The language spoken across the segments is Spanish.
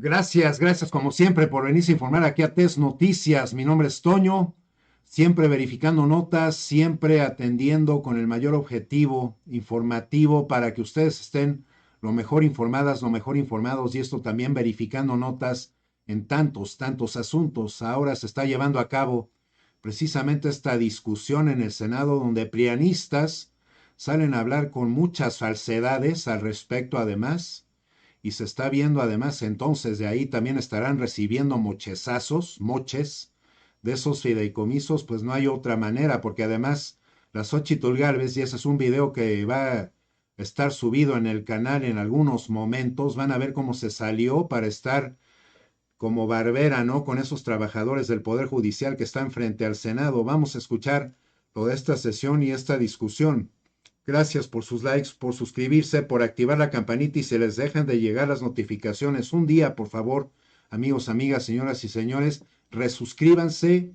Gracias como siempre por venirse a informar aquí a TES Noticias. Mi nombre es Toño, siempre verificando notas, siempre atendiendo con el mayor objetivo informativo para que ustedes estén lo mejor informadas, lo mejor informados y esto también verificando notas en tantos asuntos. Ahora se está llevando a cabo precisamente esta discusión en el Senado donde prianistas salen a hablar con muchas falsedades al respecto además y se está viendo además entonces de ahí también estarán recibiendo moches de esos fideicomisos, pues no hay otra manera, porque además la Xóchitl Gálvez, y ese es un video que va a estar subido en el canal en algunos momentos, van a ver cómo se salió para estar como barbera, ¿no? Con esos trabajadores del Poder Judicial que están frente al Senado. Vamos a escuchar toda esta sesión y esta discusión. Gracias por sus likes, por suscribirse, por activar la campanita y se les dejan de llegar las notificaciones. Un día, por favor, amigos, amigas, señoras y señores, resuscríbanse,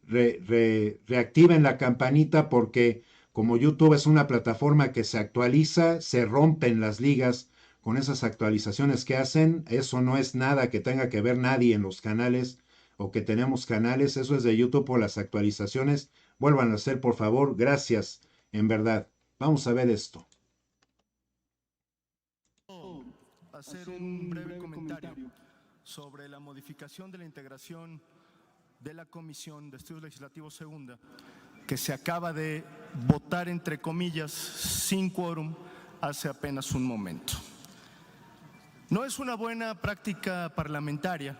reactiven la campanita porque como YouTube es una plataforma que se actualiza, se rompen las ligas con esas actualizaciones que hacen. Eso no es nada que tenga que ver nadie en los canales o que tenemos canales. Eso es de YouTube por las actualizaciones. Vuelvan a hacer, por favor. Gracias, en verdad. Vamos a ver esto. Hacer un breve comentario sobre la modificación de la integración de la Comisión de Estudios Legislativos Segunda, que se acaba de votar, entre comillas, sin quórum hace apenas un momento. No es una buena práctica parlamentaria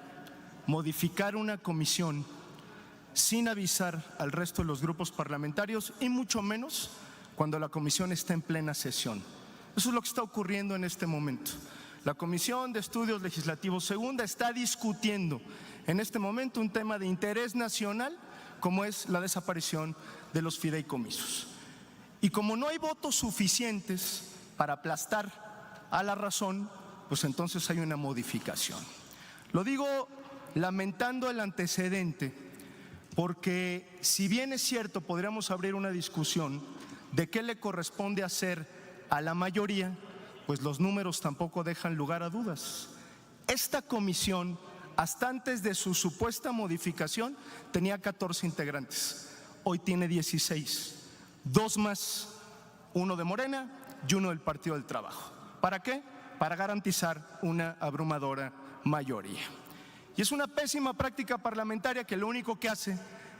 modificar una comisión sin avisar al resto de los grupos parlamentarios y mucho menos cuando la comisión está en plena sesión. Eso es lo que está ocurriendo en este momento. La Comisión de Estudios Legislativos Segunda está discutiendo en este momento un tema de interés nacional como es la desaparición de los fideicomisos. Y como no hay votos suficientes para aplastar a la razón, pues entonces hay una modificación. Lo digo lamentando el antecedente, porque si bien es cierto, podríamos abrir una discusión de qué le corresponde hacer a la mayoría, pues los números tampoco dejan lugar a dudas. Esta comisión, hasta antes de su supuesta modificación, tenía 14 integrantes, hoy tiene 16, 2 más, uno de Morena y uno del Partido del Trabajo. ¿Para qué? Para garantizar una abrumadora mayoría. Y es una pésima práctica parlamentaria que lo único que hace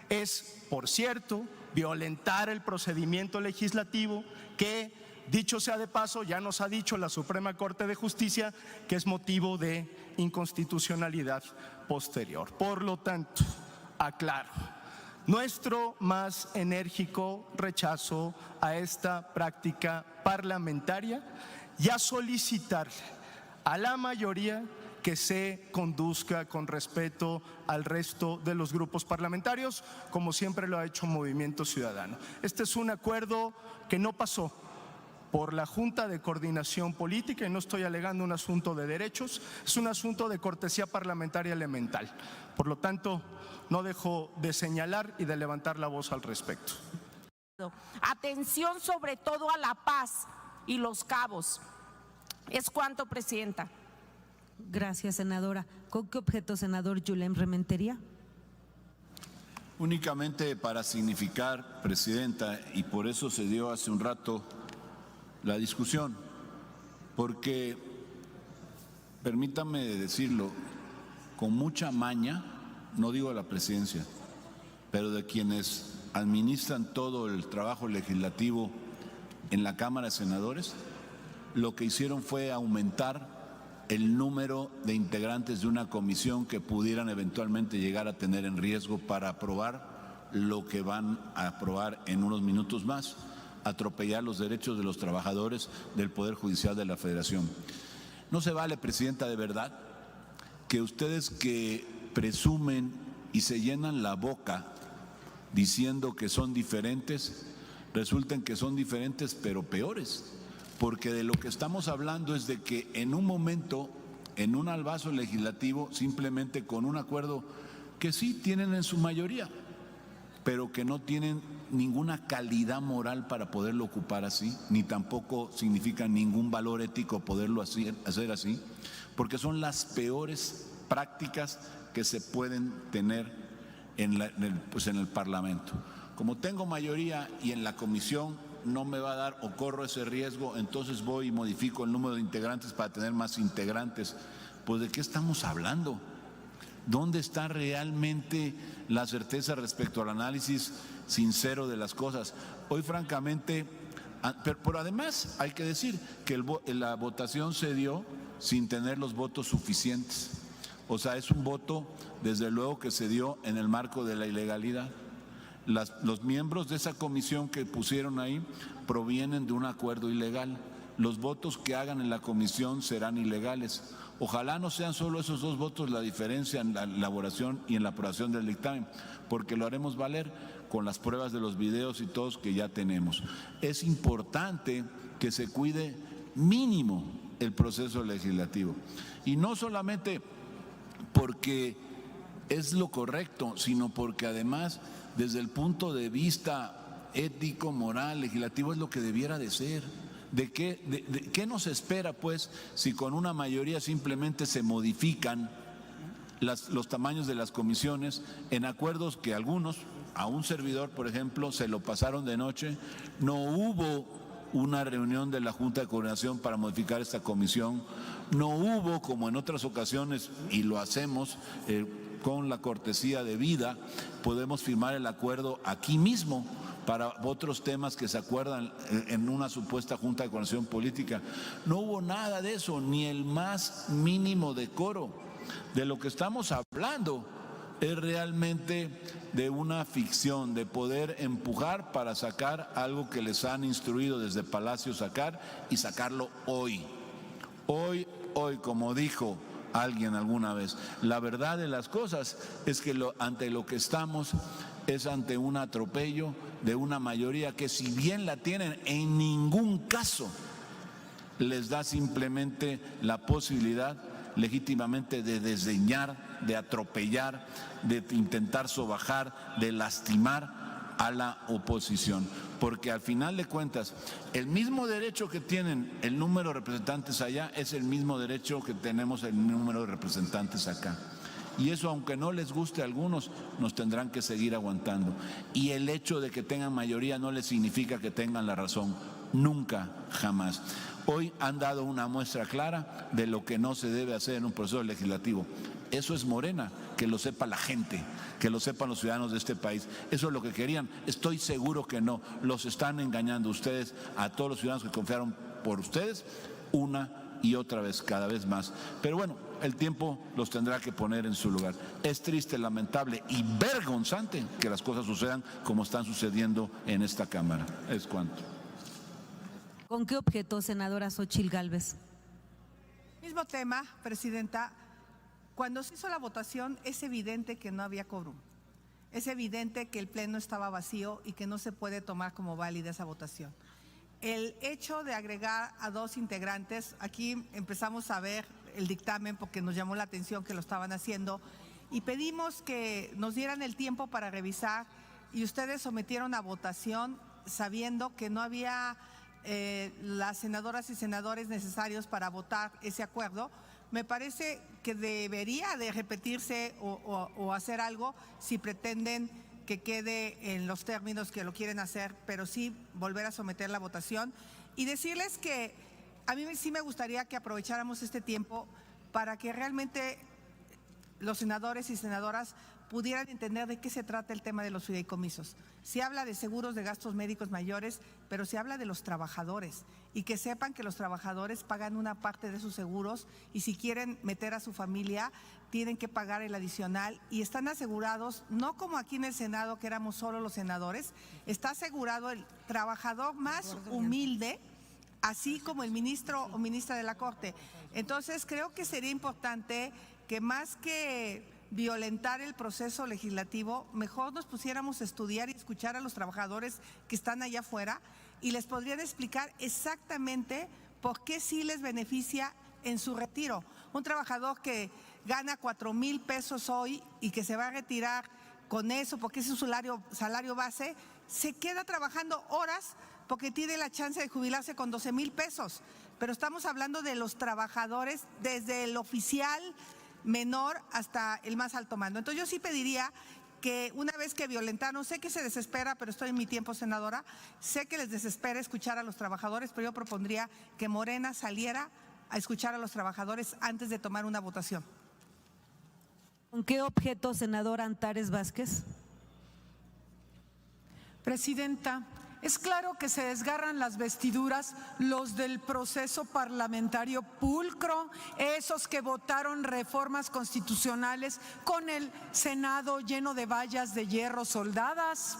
es, por cierto, violentar el procedimiento legislativo que, dicho sea de paso, ya nos ha dicho la Suprema Corte de Justicia que es motivo de inconstitucionalidad posterior. Por lo tanto, aclaro, nuestro más enérgico rechazo a esta práctica parlamentaria y a solicitarle a la mayoría que se conduzca con respeto al resto de los grupos parlamentarios, como siempre lo ha hecho Movimiento Ciudadano. Este es un acuerdo que no pasó por la Junta de Coordinación Política y no estoy alegando un asunto de derechos, es un asunto de cortesía parlamentaria elemental. Por lo tanto, no dejo de señalar y de levantar la voz al respecto. Atención sobre todo a la paz y los cabos. Es cuanto, Presidenta. Gracias, senadora. ¿Con qué objeto, senador Yulem Rementería? Únicamente para significar, Presidenta, y por eso se dio hace un rato la discusión, porque, permítame decirlo, con mucha maña, no digo a la presidencia, pero de quienes administran todo el trabajo legislativo en la Cámara de Senadores, lo que hicieron fue aumentar el número de integrantes de una comisión que pudieran eventualmente llegar a tener en riesgo para aprobar lo que van a aprobar en unos minutos más, atropellar los derechos de los trabajadores del Poder Judicial de la Federación. No se vale, Presidenta, de verdad, que ustedes que presumen y se llenan la boca diciendo que son diferentes, resulten que son diferentes pero peores. Porque de lo que estamos hablando es de que en un momento, en un albazo legislativo, simplemente con un acuerdo que sí tienen en su mayoría, pero que no tienen ninguna calidad moral para poderlo ocupar así, ni tampoco significa ningún valor ético poderlo hacer así, porque son las peores prácticas que se pueden tener en el Parlamento. Como tengo mayoría y en la comisión no me va a dar o corro ese riesgo, entonces voy y modifico el número de integrantes para tener más integrantes. Pues ¿de qué estamos hablando? ¿Dónde está realmente la certeza respecto al análisis sincero de las cosas? Hoy francamente, pero además hay que decir que la votación se dio sin tener los votos suficientes. O sea, es un voto desde luego que se dio en el marco de la ilegalidad. Los miembros de esa comisión que pusieron ahí provienen de un acuerdo ilegal. Los votos que hagan en la comisión serán ilegales. Ojalá no sean solo esos 2 votos la diferencia en la elaboración y en la aprobación del dictamen, porque lo haremos valer con las pruebas de los videos y todos que ya tenemos. Es importante que se cuide mínimo el proceso legislativo. Y no solamente porque es lo correcto, sino porque además, desde el punto de vista ético, moral, legislativo, es lo que debiera de ser. ¿De qué nos espera, pues, si con una mayoría simplemente se modifican los tamaños de las comisiones en acuerdos que algunos, a un servidor, por ejemplo, se lo pasaron de noche? No hubo una reunión de la Junta de Coordinación para modificar esta comisión, no hubo, como en otras ocasiones, y lo hacemos con la cortesía debida, podemos firmar el acuerdo aquí mismo para otros temas que se acuerdan en una supuesta Junta de Coordinación Política. No hubo nada de eso, ni el más mínimo decoro. De lo que estamos hablando es realmente de una ficción, de poder empujar para sacar algo que les han instruido desde Palacio sacar y sacarlo hoy. Hoy, como dijo alguien alguna vez, la verdad de las cosas es que ante lo que estamos es ante un atropello de una mayoría que, si bien la tienen, en ningún caso les da simplemente la posibilidad legítimamente de desdeñar, de atropellar, de intentar sobajar, de lastimar a la oposición. Porque al final de cuentas, el mismo derecho que tienen el número de representantes allá es el mismo derecho que tenemos el número de representantes acá. Y eso, aunque no les guste a algunos, nos tendrán que seguir aguantando. Y el hecho de que tengan mayoría no les significa que tengan la razón. Nunca, jamás. Hoy han dado una muestra clara de lo que no se debe hacer en un proceso legislativo. Eso es Morena, que lo sepa la gente, que lo sepan los ciudadanos de este país. Eso es lo que querían. Estoy seguro que no. Los están engañando ustedes, a todos los ciudadanos que confiaron por ustedes, una y otra vez, cada vez más. Pero bueno, el tiempo los tendrá que poner en su lugar. Es triste, lamentable y vergonzante que las cosas sucedan como están sucediendo en esta Cámara. Es cuanto. ¿Con qué objeto, senadora Xóchitl Gálvez? Mismo tema, presidenta. Cuando se hizo la votación es evidente que no había quórum. Es evidente que el pleno estaba vacío y que no se puede tomar como válida esa votación. El hecho de agregar a 2 integrantes, aquí empezamos a ver el dictamen porque nos llamó la atención que lo estaban haciendo y pedimos que nos dieran el tiempo para revisar, y ustedes sometieron a votación sabiendo que no había las senadoras y senadores necesarios para votar ese acuerdo. Me parece que debería de repetirse o hacer algo si pretenden que quede en los términos que lo quieren hacer, pero sí volver a someter la votación y decirles que a mí sí me gustaría que aprovecháramos este tiempo para que realmente los senadores y senadoras pudieran entender de qué se trata el tema de los fideicomisos. Se habla de seguros de gastos médicos mayores, pero se habla de los trabajadores, y que sepan que los trabajadores pagan una parte de sus seguros y si quieren meter a su familia tienen que pagar el adicional y están asegurados, no como aquí en el Senado que éramos solo los senadores, está asegurado el trabajador más humilde, así como el ministro o ministra de la Corte. Entonces creo que sería importante que más que violentar el proceso legislativo, mejor nos pusiéramos a estudiar y escuchar a los trabajadores que están allá afuera y les podrían explicar exactamente por qué sí les beneficia en su retiro. Un trabajador que gana 4,000 pesos hoy y que se va a retirar con eso porque es su salario base, se queda trabajando horas porque tiene la chance de jubilarse con 12,000 pesos. Pero estamos hablando de los trabajadores, desde el oficial menor hasta el más alto mando. Entonces yo sí pediría que una vez que violentaron, sé que se desespera, pero estoy en mi tiempo, senadora, sé que les desespera escuchar a los trabajadores, pero yo propondría que Morena saliera a escuchar a los trabajadores antes de tomar una votación. ¿Con qué objeto, senador Antares Vázquez? Presidenta, es claro que se desgarran las vestiduras los del proceso parlamentario pulcro, esos que votaron reformas constitucionales con el Senado lleno de vallas de hierro soldadas.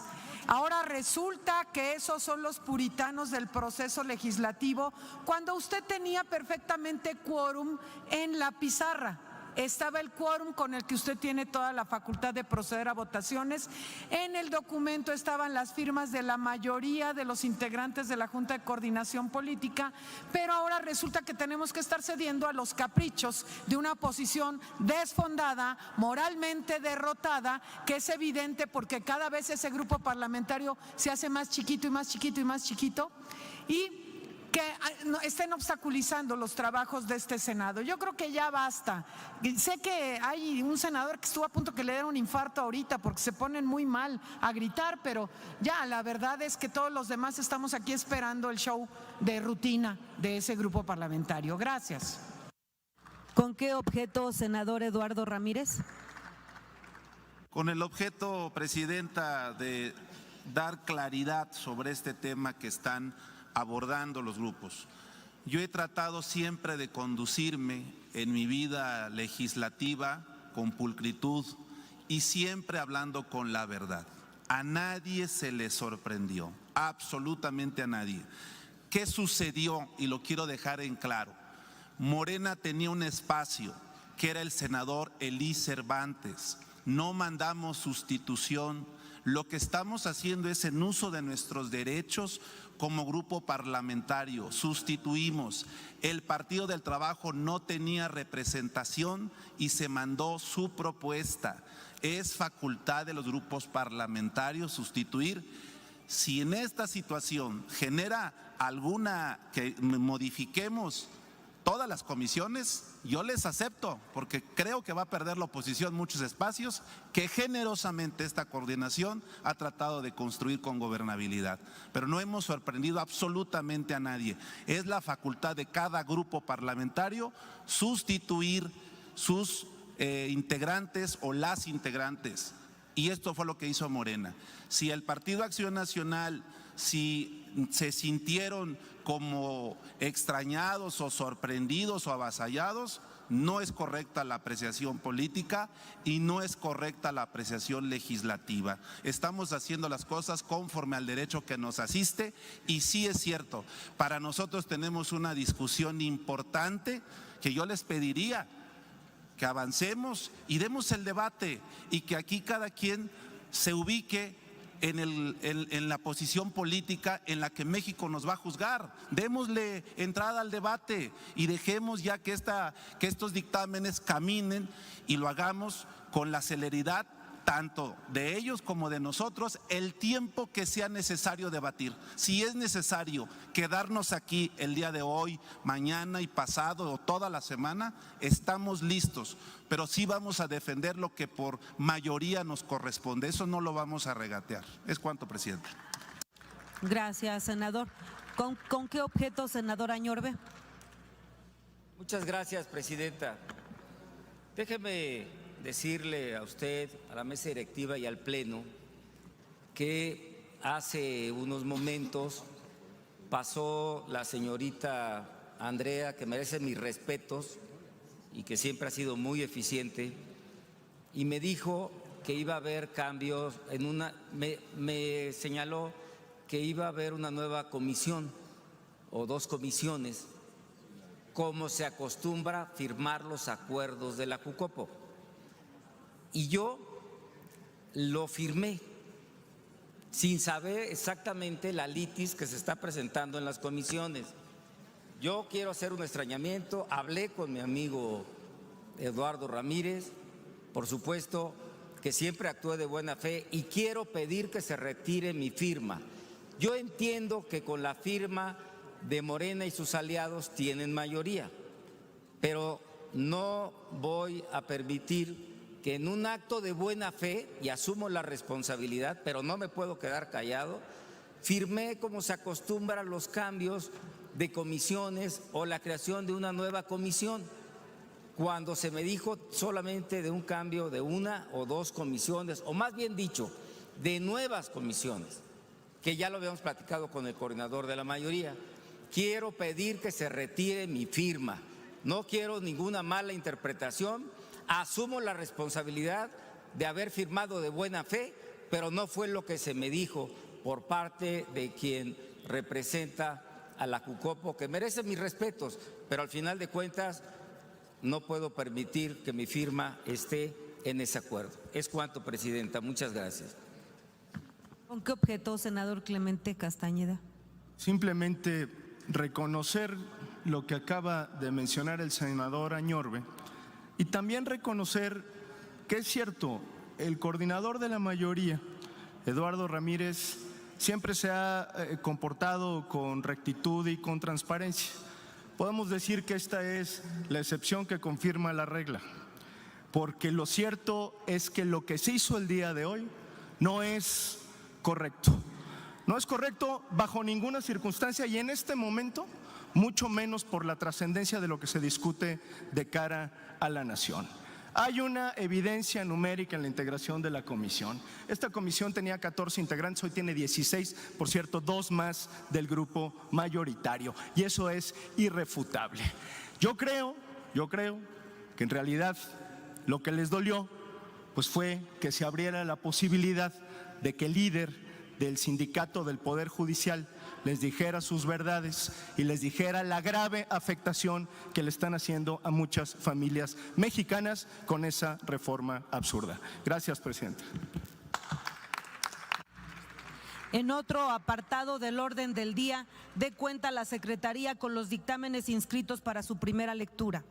Ahora resulta que esos son los puritanos del proceso legislativo cuando usted tenía perfectamente quórum en la pizarra. Estaba el quórum con el que usted tiene toda la facultad de proceder a votaciones. En el documento estaban las firmas de la mayoría de los integrantes de la Junta de Coordinación Política, pero ahora resulta que tenemos que estar cediendo a los caprichos de una oposición desfondada, moralmente derrotada, que es evidente porque cada vez ese grupo parlamentario se hace más chiquito y más chiquito y más chiquito, y que estén obstaculizando los trabajos de este Senado. Yo creo que ya basta. Sé que hay un senador que estuvo a punto que le diera un infarto ahorita porque se ponen muy mal a gritar, pero ya la verdad es que todos los demás estamos aquí esperando el show de rutina de ese grupo parlamentario. Gracias. ¿Con qué objeto, senador Eduardo Ramírez? Con el objeto, presidenta, de dar claridad sobre este tema que están abordando los grupos. Yo he tratado siempre de conducirme en mi vida legislativa con pulcritud y siempre hablando con la verdad. A nadie se le sorprendió, absolutamente a nadie. ¿Qué sucedió? Y lo quiero dejar en claro. Morena tenía un espacio que era el senador Elí Cervantes. No mandamos sustitución. Lo que estamos haciendo es, en uso de nuestros derechos como grupo parlamentario, sustituimos. El Partido del Trabajo no tenía representación y se mandó su propuesta. Es facultad de los grupos parlamentarios sustituir. Si en esta situación genera alguna que modifiquemos todas las comisiones, yo les acepto, porque creo que va a perder la oposición muchos espacios que generosamente esta coordinación ha tratado de construir con gobernabilidad. Pero no hemos sorprendido absolutamente a nadie. Es la facultad de cada grupo parlamentario sustituir sus integrantes o las integrantes. Y esto fue lo que hizo Morena. Si el Partido Acción Nacional, si se sintieron como extrañados o sorprendidos o avasallados, no es correcta la apreciación política y no es correcta la apreciación legislativa. Estamos haciendo las cosas conforme al derecho que nos asiste y sí es cierto, para nosotros tenemos una discusión importante que yo les pediría que avancemos y demos el debate y que aquí cada quien se ubique en la posición política en la que México nos va a juzgar. Démosle entrada al debate y dejemos ya que estos dictámenes caminen y lo hagamos con la celeridad tanto de ellos como de nosotros, el tiempo que sea necesario debatir. Si es necesario quedarnos aquí el día de hoy, mañana y pasado o toda la semana, estamos listos, pero sí vamos a defender lo que por mayoría nos corresponde. Eso no lo vamos a regatear. Es cuanto, presidente. Gracias, senador. ¿Con qué objeto, senador Añorbe? Muchas gracias, presidenta. Déjeme decirle a usted, a la mesa directiva y al Pleno, que hace unos momentos pasó la señorita Andrea, que merece mis respetos y que siempre ha sido muy eficiente, y me dijo que iba a haber cambios me señaló que iba a haber una nueva comisión o dos comisiones, como se acostumbra firmar los acuerdos de la Jucopo. Y yo lo firmé sin saber exactamente la litis que se está presentando en las comisiones. Yo quiero hacer un extrañamiento, hablé con mi amigo Eduardo Ramírez, por supuesto que siempre actué de buena fe y quiero pedir que se retire mi firma. Yo entiendo que con la firma de Morena y sus aliados tienen mayoría, pero no voy a permitir que en un acto de buena fe, y asumo la responsabilidad, pero no me puedo quedar callado, firmé como se acostumbra los cambios de comisiones o la creación de una nueva comisión, cuando se me dijo solamente de un cambio de una o dos comisiones, o más bien dicho, de nuevas comisiones, que ya lo habíamos platicado con el coordinador de la mayoría. Quiero pedir que se retire mi firma. No quiero ninguna mala interpretación. Asumo la responsabilidad de haber firmado de buena fe, pero no fue lo que se me dijo por parte de quien representa a la Jucopo, que merece mis respetos, pero al final de cuentas no puedo permitir que mi firma esté en ese acuerdo. Es cuanto, presidenta. Muchas gracias. ¿Con qué objeto, senador Clemente Castañeda? Simplemente reconocer lo que acaba de mencionar el senador Añorbe y también reconocer que es cierto, el coordinador de la mayoría, Eduardo Ramírez, siempre se ha comportado con rectitud y con transparencia. Podemos decir que esta es la excepción que confirma la regla, porque lo cierto es que lo que se hizo el día de hoy no es correcto. No es correcto bajo ninguna circunstancia y en este momento mucho menos por la trascendencia de lo que se discute de cara a la nación. Hay una evidencia numérica en la integración de la comisión. Esta comisión tenía 14 integrantes, hoy tiene 16, por cierto, 2 más del grupo mayoritario, y eso es irrefutable. Yo creo que en realidad lo que les dolió pues fue que se abriera la posibilidad de que el líder del sindicato del Poder Judicial les dijera sus verdades y les dijera la grave afectación que le están haciendo a muchas familias mexicanas con esa reforma absurda. Gracias, presidenta. En otro apartado del orden del día, dé cuenta la Secretaría con los dictámenes inscritos para su primera lectura.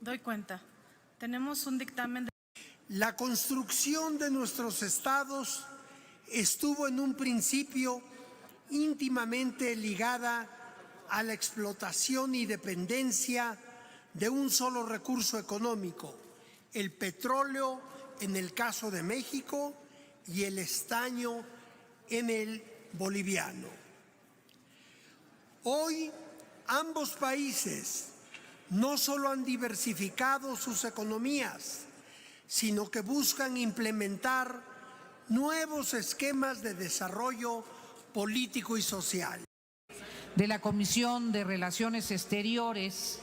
Doy cuenta. Tenemos un dictamen. La construcción de nuestros estados estuvo en un principio íntimamente ligada a la explotación y dependencia de un solo recurso económico, el petróleo en el caso de México y el estaño en el boliviano. Hoy ambos países no solo han diversificado sus economías, sino que buscan implementar nuevos esquemas de desarrollo político y social. De la Comisión de Relaciones Exteriores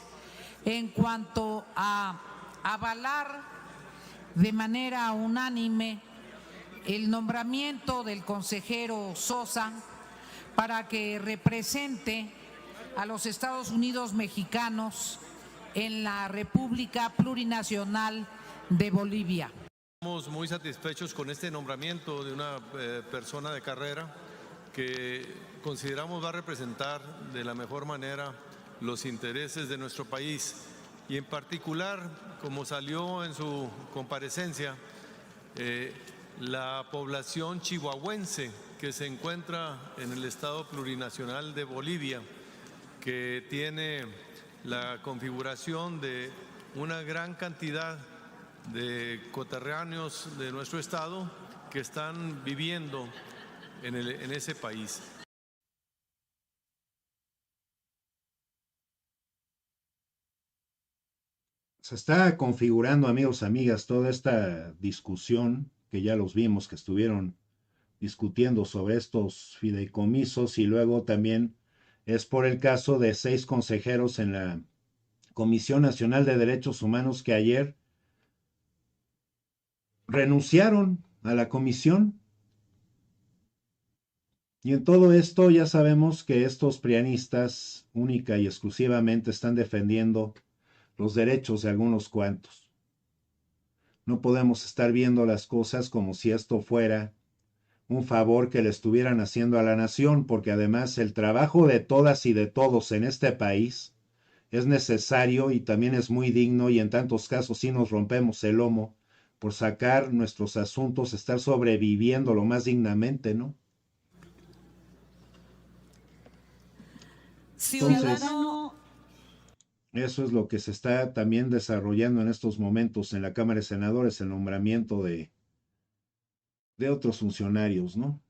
en cuanto a avalar de manera unánime el nombramiento del consejero Sosa para que represente a los Estados Unidos mexicanos en la República Plurinacional de Bolivia. Estamos muy satisfechos con este nombramiento de una persona de carrera que consideramos va a representar de la mejor manera los intereses de nuestro país y en particular, como salió en su comparecencia, la población chihuahuense que se encuentra en el Estado Plurinacional de Bolivia, que tiene la configuración de una gran cantidad de coterráneos de nuestro estado que están viviendo en ese país. Se está configurando, amigos, amigas, toda esta discusión que ya los vimos que estuvieron discutiendo sobre estos fideicomisos y luego también es por el caso de 6 consejeros en la Comisión Nacional de Derechos Humanos que ayer renunciaron a la comisión. Y en todo esto ya sabemos que estos prianistas única y exclusivamente están defendiendo los derechos de algunos cuantos. No podemos estar viendo las cosas como si esto fuera un favor que le estuvieran haciendo a la nación, porque además el trabajo de todas y de todos en este país es necesario y también es muy digno y en tantos casos sí nos rompemos el lomo por sacar nuestros asuntos, estar sobreviviendo lo más dignamente, ¿no? Entonces, eso es lo que se está también desarrollando en estos momentos en la Cámara de Senadores, el nombramiento de otros funcionarios, ¿no?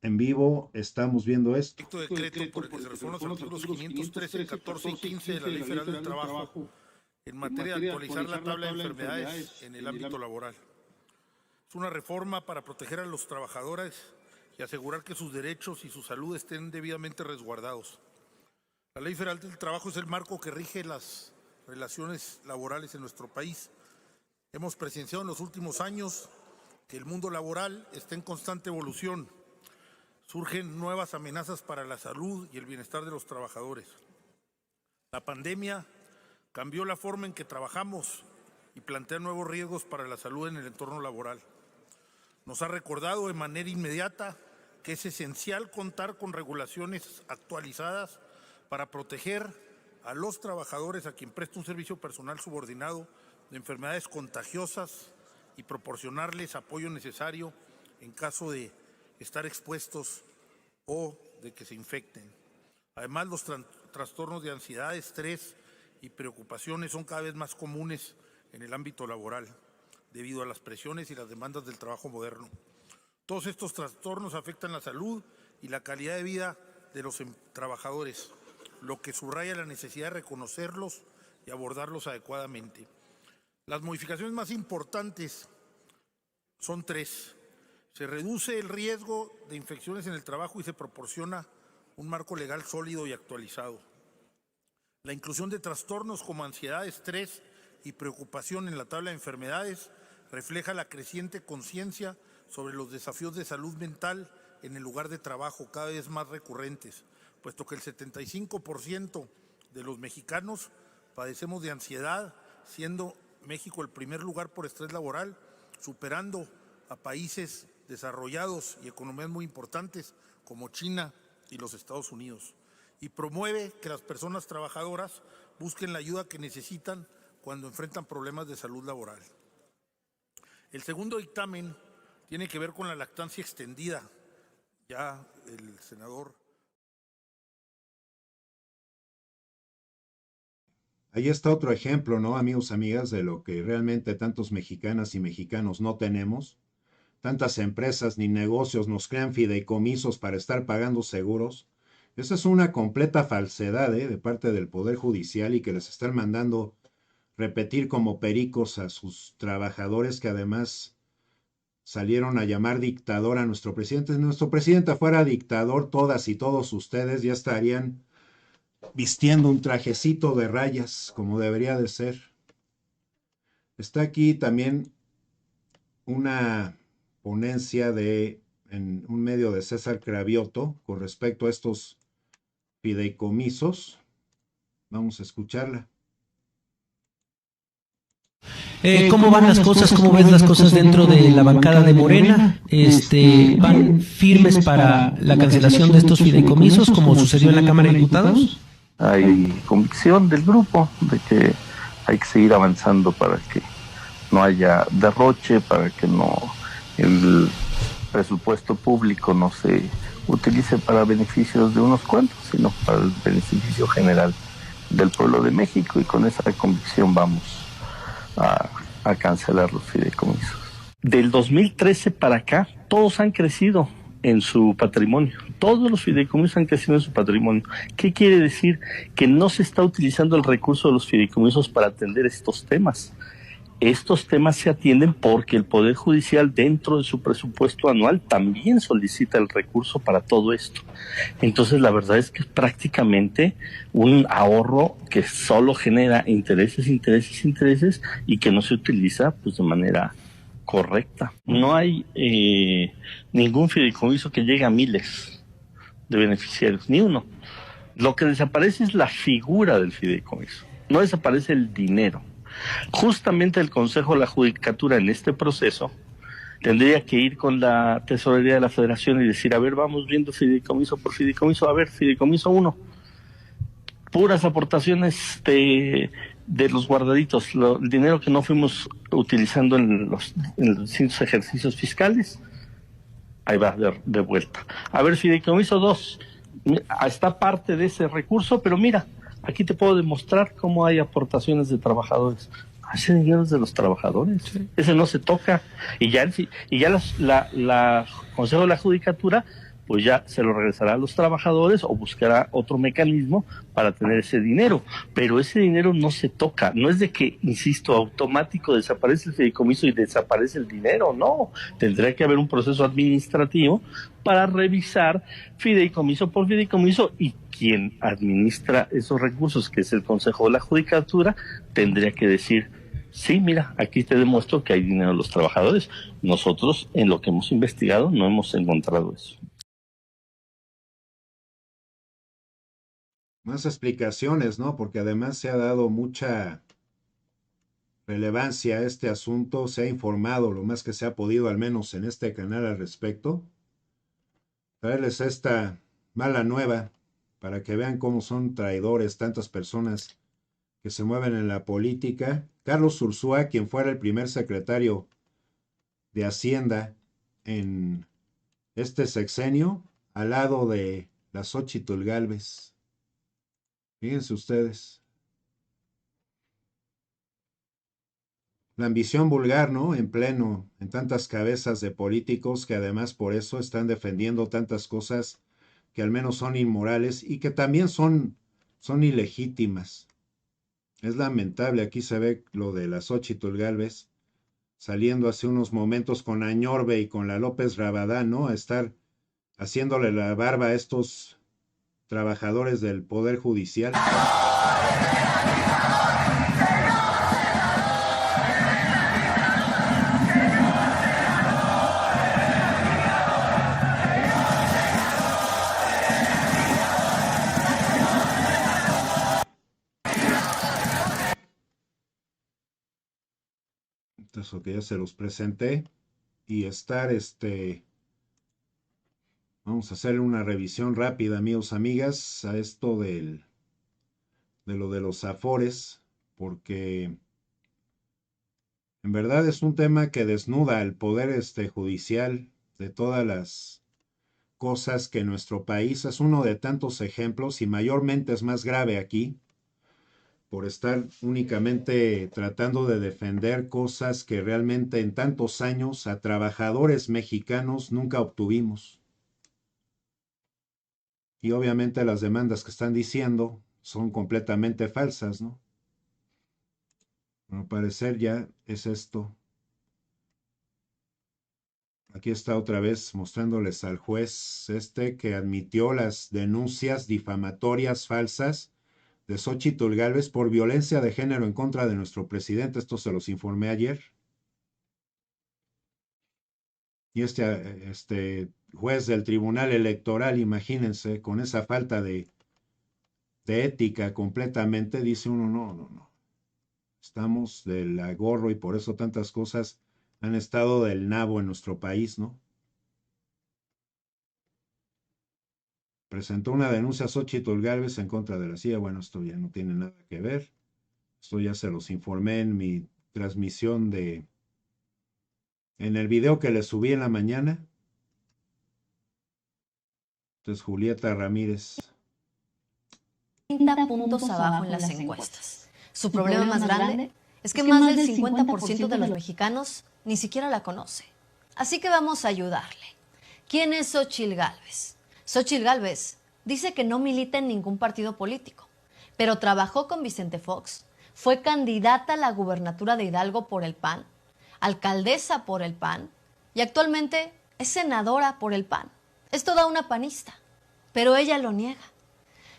En vivo estamos viendo esto. Decreto por el que se reforman los artículos 513, 14 y 15 de la Ley Federal del Trabajo en materia de actualizar la tabla de enfermedades en el ámbito laboral. Es una reforma para proteger a los trabajadores y asegurar que sus derechos y su salud estén debidamente resguardados. La Ley Federal del Trabajo es el marco que rige las relaciones laborales en nuestro país. Hemos presenciado en los últimos años que el mundo laboral está en constante evolución. Surgen nuevas amenazas para la salud y el bienestar de los trabajadores. La pandemia cambió la forma en que trabajamos y plantea nuevos riesgos para la salud en el entorno laboral. Nos ha recordado de manera inmediata que es esencial contar con regulaciones actualizadas para proteger a los trabajadores a quien presta un servicio personal subordinado de enfermedades contagiosas y proporcionarles apoyo necesario en caso de estar expuestos o de que se infecten. Además, los trastornos de ansiedad, estrés y preocupaciones son cada vez más comunes en el ámbito laboral, debido a las presiones y las demandas del trabajo moderno. Todos estos trastornos afectan la salud y la calidad de vida de los trabajadores, lo que subraya la necesidad de reconocerlos y abordarlos adecuadamente. Las modificaciones más importantes son 3. Se reduce el riesgo de infecciones en el trabajo y se proporciona un marco legal sólido y actualizado. La inclusión de trastornos como ansiedad, estrés y preocupación en la tabla de enfermedades refleja la creciente conciencia sobre los desafíos de salud mental en el lugar de trabajo, cada vez más recurrentes, puesto que el 75% de los mexicanos padecemos de ansiedad, siendo México el primer lugar por estrés laboral, superando a países desarrollados y economías muy importantes como China y los Estados Unidos, y promueve que las personas trabajadoras busquen la ayuda que necesitan cuando enfrentan problemas de salud laboral. El segundo dictamen tiene que ver con la lactancia extendida. Ya el senador. Ahí está otro ejemplo, ¿no, amigos, amigas, de lo que realmente tantos mexicanas y mexicanos no tenemos? Tantas empresas ni negocios nos crean fideicomisos para estar pagando seguros. Esa es una completa falsedad de parte del Poder Judicial y que les están mandando repetir como pericos a sus trabajadores, que además salieron a llamar dictador a nuestro presidente. Si nuestro presidente fuera dictador, todas y todos ustedes ya estarían vistiendo un trajecito de rayas como debería de ser. Está aquí también una ponencia en un medio de César Cravioto con respecto a estos fideicomisos. Vamos a escucharla. ¿Cómo van las cosas? ¿Cómo ves las cosas dentro de la bancada de Morena? ¿Van firmes para la cancelación de estos fideicomisos como sucedió en la Cámara de Diputados? Hay convicción del grupo de que hay que seguir avanzando para que no haya derroche, para que el presupuesto público no se utilice para beneficios de unos cuantos, sino para el beneficio general del pueblo de México, y con esa convicción vamos a cancelar los fideicomisos. Del 2013 para acá, todos han crecido en su patrimonio. Todos los fideicomisos han crecido en su patrimonio. ¿Qué quiere decir? Que no se está utilizando el recurso de los fideicomisos para atender estos temas. Estos temas se atienden porque el Poder Judicial, dentro de su presupuesto anual, también solicita el recurso para todo esto. Entonces, la verdad es que es prácticamente un ahorro que solo genera intereses y que no se utiliza pues de manera correcta. No hay ningún fideicomiso que llegue a miles de beneficiarios, ni uno. Lo que desaparece es la figura del fideicomiso, no desaparece el dinero. Justamente el Consejo de la Judicatura en este proceso tendría que ir con la Tesorería de la Federación y decir, a ver, vamos viendo fideicomiso por fideicomiso, a ver, fideicomiso 1, puras aportaciones de de los guardaditos, el dinero que no fuimos utilizando en los distintos ejercicios fiscales, ahí va de vuelta. A ver, fideicomiso 2, está parte de ese recurso, pero mira, aquí te puedo demostrar cómo hay aportaciones de trabajadores. Ese dinero es de los trabajadores, sí. Ese no se toca. Y ya la Consejo de la Judicatura pues ya se lo regresará a los trabajadores o buscará otro mecanismo para tener ese dinero. Pero ese dinero no se toca. No es de que, insisto, automático desaparece el fideicomiso y desaparece el dinero. No, tendría que haber un proceso administrativo para revisar fideicomiso por fideicomiso, y quien administra esos recursos, que es el Consejo de la Judicatura, tendría que decir: sí, mira, aquí te demuestro que hay dinero de los trabajadores. Nosotros, en lo que hemos investigado, no hemos encontrado eso. Más explicaciones, ¿no? Porque además se ha dado mucha relevancia a este asunto, se ha informado lo más que se ha podido, al menos en este canal, al respecto. Traerles esta mala nueva para que vean cómo son traidores tantas personas que se mueven en la política. Carlos Ursúa, quien fuera el primer secretario de Hacienda en este sexenio, al lado de la Xóchitl Gálvez. Fíjense ustedes. La ambición vulgar, ¿no? En pleno, en tantas cabezas de políticos que además por eso están defendiendo tantas cosas que al menos son inmorales y que también son ilegítimas. Es lamentable, aquí se ve lo de la Xóchitl Gálvez saliendo hace unos momentos con Añorbe y con la López Rabadán, ¿no? A estar haciéndole la barba a estos trabajadores del Poder Judicial. Entonces, que ya se los presenté y estar vamos a hacerle una revisión rápida, amigos, amigas, a esto de lo de los afores, porque en verdad es un tema que desnuda el poder judicial de todas las cosas que nuestro país es uno de tantos ejemplos, y mayormente es más grave aquí, por estar únicamente tratando de defender cosas que realmente en tantos años a trabajadores mexicanos nunca obtuvimos. Y obviamente las demandas que están diciendo son completamente falsas, ¿no? Al parecer ya es esto. Aquí está otra vez mostrándoles al juez que admitió las denuncias difamatorias falsas de Xóchitl Gálvez por violencia de género en contra de nuestro presidente. Esto se los informé ayer. Y este juez del Tribunal Electoral, imagínense, con esa falta de ética completamente, dice uno, no. Estamos del agorro y por eso tantas cosas han estado del nabo en nuestro país, ¿no? Presentó una denuncia a Xóchitl Gálvez en contra de la CIA. Bueno, esto ya no tiene nada que ver. Esto ya se los informé en mi transmisión en el video que les subí en la mañana. Entonces, Julieta Ramírez. 30 puntos abajo en las encuestas. Su problema más grande es que más del 50% de los mexicanos ni siquiera la conoce. Así que vamos a ayudarle. ¿Quién es Xóchitl Gálvez? Xóchitl Gálvez dice que no milita en ningún partido político, pero trabajó con Vicente Fox, fue candidata a la gubernatura de Hidalgo por el PAN, alcaldesa por el PAN y actualmente es senadora por el PAN. Es toda una panista, pero ella lo niega.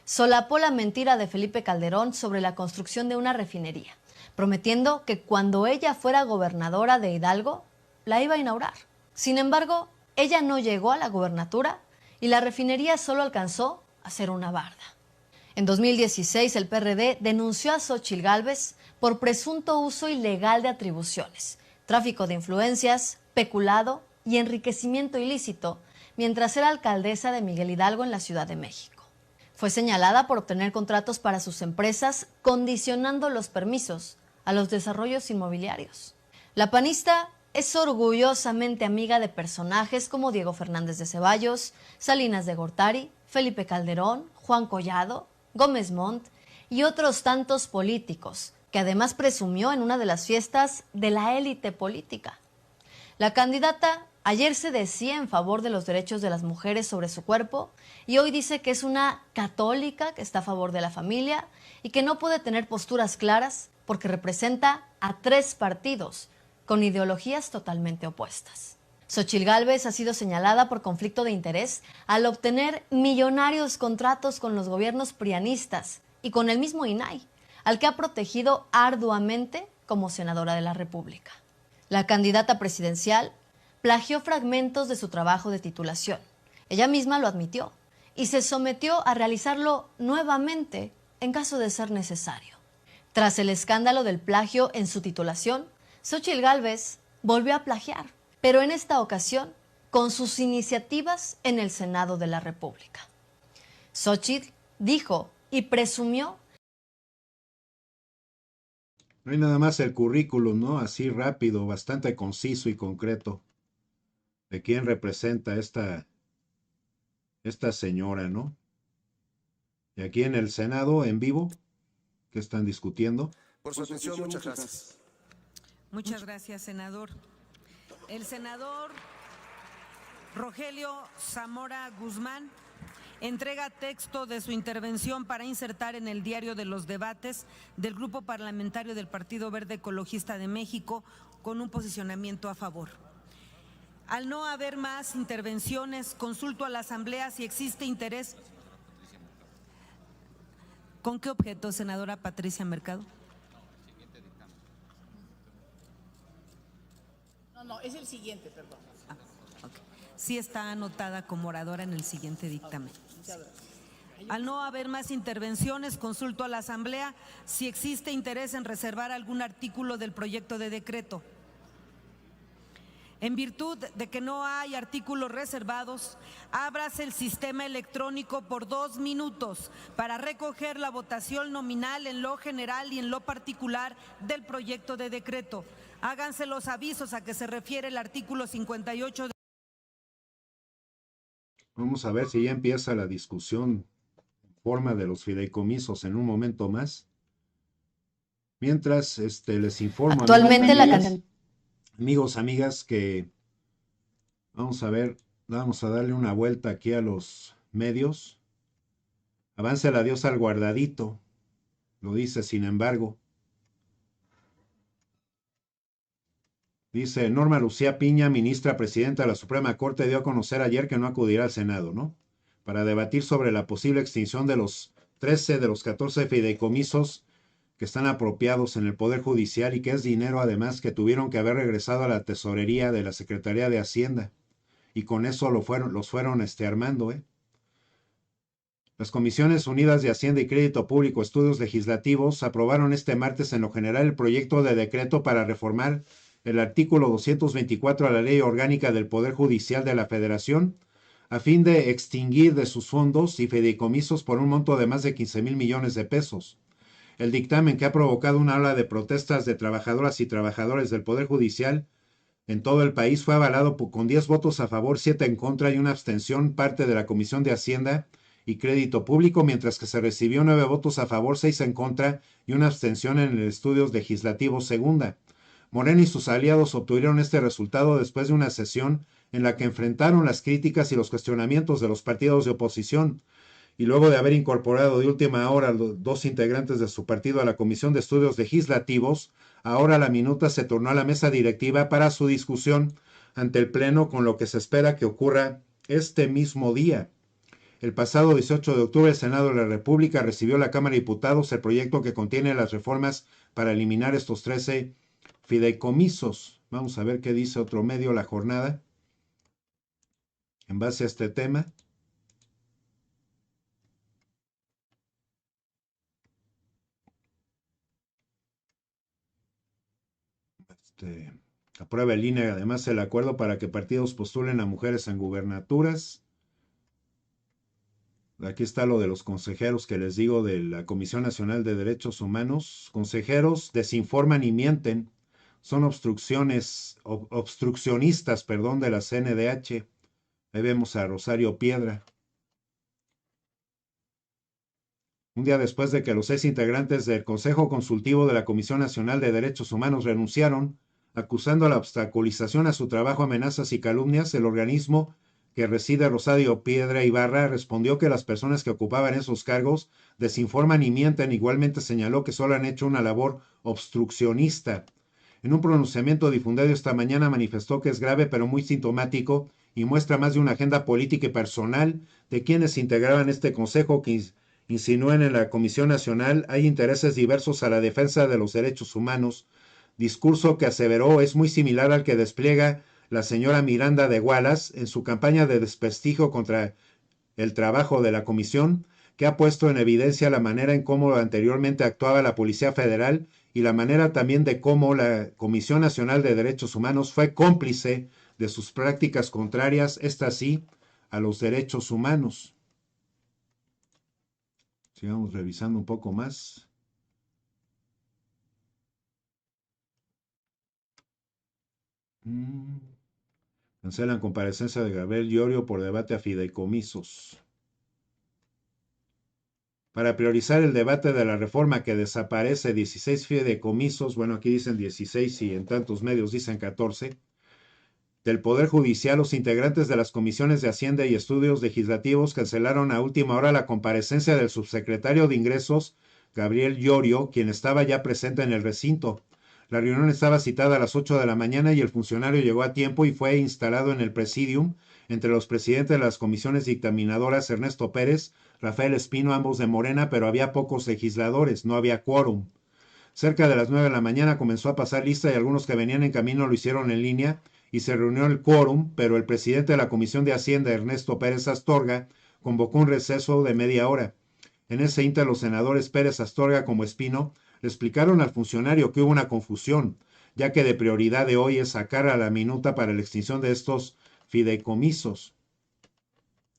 Solapó la mentira de Felipe Calderón sobre la construcción de una refinería, prometiendo que cuando ella fuera gobernadora de Hidalgo, la iba a inaugurar. Sin embargo, ella no llegó a la gubernatura y la refinería solo alcanzó a ser una barda. En 2016, el PRD denunció a Xóchitl Gálvez por presunto uso ilegal de atribuciones, tráfico de influencias, peculado y enriquecimiento ilícito, mientras era alcaldesa de Miguel Hidalgo en la Ciudad de México. Fue señalada por obtener contratos para sus empresas, condicionando los permisos a los desarrollos inmobiliarios. La panista es orgullosamente amiga de personajes como Diego Fernández de Ceballos, Salinas de Gortari, Felipe Calderón, Juan Collado, Gómez Montt y otros tantos políticos, que además presumió en una de las fiestas de la élite política. La candidata ayer se decía en favor de los derechos de las mujeres sobre su cuerpo y hoy dice que es una católica que está a favor de la familia y que no puede tener posturas claras porque representa a 3 partidos con ideologías totalmente opuestas. Xóchitl Gálvez ha sido señalada por conflicto de interés al obtener millonarios contratos con los gobiernos prianistas y con el mismo INAI, al que ha protegido arduamente como senadora de la República. La candidata presidencial plagió fragmentos de su trabajo de titulación. Ella misma lo admitió y se sometió a realizarlo nuevamente en caso de ser necesario. Tras el escándalo del plagio en su titulación, Xóchitl Gálvez volvió a plagiar, pero en esta ocasión con sus iniciativas en el Senado de la República. Xóchitl dijo y presumió. No hay nada más el currículum, ¿no? Así rápido, bastante conciso y concreto. De quién representa esta señora, ¿no? Y aquí en el Senado, en vivo, ¿qué están discutiendo? Por su atención, muchas gracias. Muchas gracias, senador. El senador Rogelio Zamora Guzmán entrega texto de su intervención para insertar en el diario de los debates del Grupo Parlamentario del Partido Verde Ecologista de México con un posicionamiento a favor. Al no haber más intervenciones, consulto a la Asamblea si existe interés. ¿Con qué objeto, senadora Patricia Mercado? No, es el siguiente, perdón. Okay. Sí está anotada como oradora en el siguiente dictamen. Al no haber más intervenciones, consulto a la Asamblea si existe interés en reservar algún artículo del proyecto de decreto. En virtud de que no hay artículos reservados, ábrase el sistema electrónico por 2 minutos para recoger la votación nominal en lo general y en lo particular del proyecto de decreto. Háganse los avisos a que se refiere el artículo 58. Vamos a ver si ya empieza la discusión en forma de los fideicomisos en un momento más. Mientras les informo. Actualmente amigos, amigas, que vamos a ver, vamos a darle una vuelta aquí a los medios. Avance la diosa al guardadito, lo dice sin embargo. Dice Norma Lucía Piña, ministra presidenta de la Suprema Corte, dio a conocer ayer que no acudirá al Senado, ¿no? Para debatir sobre la posible extinción de los 13 de los 14 fideicomisos que están apropiados en el Poder Judicial y que es dinero además que tuvieron que haber regresado a la tesorería de la Secretaría de Hacienda. Y con eso los fueron armando, ¿eh? Las Comisiones Unidas de Hacienda y Crédito Público, Estudios Legislativos, aprobaron este martes en lo general el proyecto de decreto para reformar el artículo 224 de la Ley Orgánica del Poder Judicial de la Federación, a fin de extinguir de sus fondos y fideicomisos por un monto de más de 15,000 millones de pesos. El dictamen, que ha provocado una ola de protestas de trabajadoras y trabajadores del Poder Judicial en todo el país, fue avalado con 10 votos a favor, 7 en contra y una abstención parte de la Comisión de Hacienda y Crédito Público, mientras que se recibió 9 votos a favor, 6 en contra y una abstención en el Estudios Legislativos Segunda. Morena y sus aliados obtuvieron este resultado después de una sesión en la que enfrentaron las críticas y los cuestionamientos de los partidos de oposición, y luego de haber incorporado de última hora a los 2 integrantes de su partido a la Comisión de Estudios Legislativos, ahora la minuta se tornó a la mesa directiva para su discusión ante el Pleno, con lo que se espera que ocurra este mismo día. El pasado 18 de octubre el Senado de la República recibió a la Cámara de Diputados el proyecto que contiene las reformas para eliminar estos 13 fideicomisos. Vamos a ver qué dice otro medio, La Jornada, en base a este tema. Aprueba el INE además el acuerdo para que partidos postulen a mujeres en gubernaturas. Aquí está lo de los consejeros que les digo de la Comisión Nacional de Derechos Humanos. Consejeros desinforman y mienten. Son obstruccionistas, de la CNDH. Ahí vemos a Rosario Piedra. Un día después de que los 6 integrantes del Consejo Consultivo de la Comisión Nacional de Derechos Humanos renunciaron, acusando la obstaculización a su trabajo, amenazas y calumnias, el organismo que reside Rosario Piedra Ibarra respondió que las personas que ocupaban esos cargos desinforman y mienten. Igualmente señaló que solo han hecho una labor obstruccionista. En un pronunciamiento difundido esta mañana manifestó que es grave pero muy sintomático y muestra más de una agenda política y personal de quienes integraban este consejo que insinúan en la Comisión Nacional hay intereses diversos a la defensa de los derechos humanos, discurso que aseveró es muy similar al que despliega la señora Miranda de Wallace en su campaña de desprestigio contra el trabajo de la Comisión, que ha puesto en evidencia la manera en cómo anteriormente actuaba la Policía Federal y la manera también de cómo la Comisión Nacional de Derechos Humanos fue cómplice de sus prácticas contrarias, estas sí, a los derechos humanos. Sigamos revisando un poco más. Cancelan comparecencia de Gabriel Llorio por debate a fideicomisos. Para priorizar el debate de la reforma que desaparece 16 fideicomisos, bueno, aquí dicen 16 y en tantos medios dicen 14, del Poder Judicial, los integrantes de las comisiones de Hacienda y Estudios Legislativos cancelaron a última hora la comparecencia del subsecretario de Ingresos, Gabriel Llorio, quien estaba ya presente en el recinto. La reunión estaba citada a las 8 de la mañana y el funcionario llegó a tiempo y fue instalado en el presidium entre los presidentes de las comisiones dictaminadoras Ernesto Pérez, Rafael Espino, ambos de Morena, pero había pocos legisladores, no había quórum. Cerca de las 9 de la mañana comenzó a pasar lista y algunos que venían en camino lo hicieron en línea y se reunió el quórum, pero el presidente de la Comisión de Hacienda, Ernesto Pérez Astorga, convocó un receso de media hora. En ese ínter los senadores Pérez Astorga como Espino le explicaron al funcionario que hubo una confusión, ya que de prioridad de hoy es sacar a la minuta para la extinción de estos fideicomisos.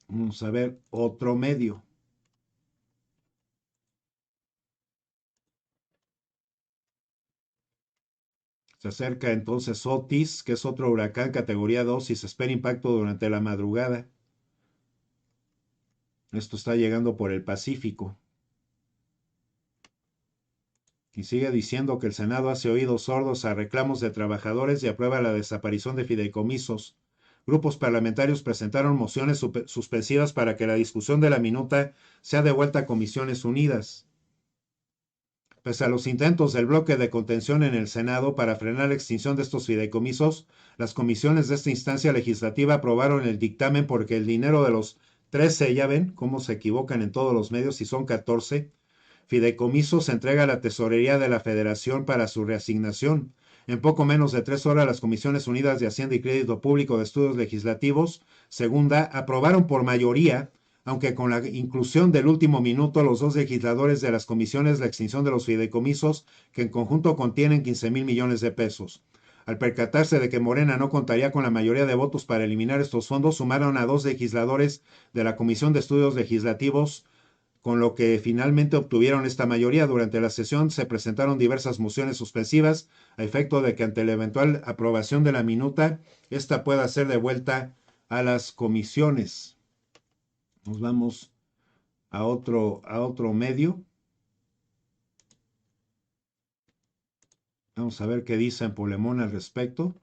Vamos a ver otro medio. Se acerca entonces Otis, que es otro huracán categoría 2 y se espera impacto durante la madrugada. Esto está llegando por el Pacífico. Y sigue diciendo que el Senado hace oídos sordos a reclamos de trabajadores y aprueba la desaparición de fideicomisos. Grupos parlamentarios presentaron mociones suspensivas para que la discusión de la minuta sea devuelta a Comisiones Unidas. Pese a los intentos del bloque de contención en el Senado para frenar la extinción de estos fideicomisos, las comisiones de esta instancia legislativa aprobaron el dictamen porque el dinero de los 13, ya ven cómo se equivocan en todos los medios y son 14, fideicomisos se entrega a la Tesorería de la Federación para su reasignación. En poco menos de 3 horas, las Comisiones Unidas de Hacienda y Crédito Público de Estudios Legislativos, segunda, aprobaron por mayoría, aunque con la inclusión del último minuto, los 2 legisladores de las comisiones la extinción de los fideicomisos, que en conjunto contienen 15,000 millones de pesos. Al percatarse de que Morena no contaría con la mayoría de votos para eliminar estos fondos, sumaron a 2 legisladores de la Comisión de Estudios Legislativos, con lo que finalmente obtuvieron esta mayoría. Durante la sesión se presentaron diversas mociones suspensivas a efecto de que ante la eventual aprobación de la minuta, esta pueda ser devuelta a las comisiones. Nos vamos a otro medio. Vamos a ver qué dice en Polemón al respecto.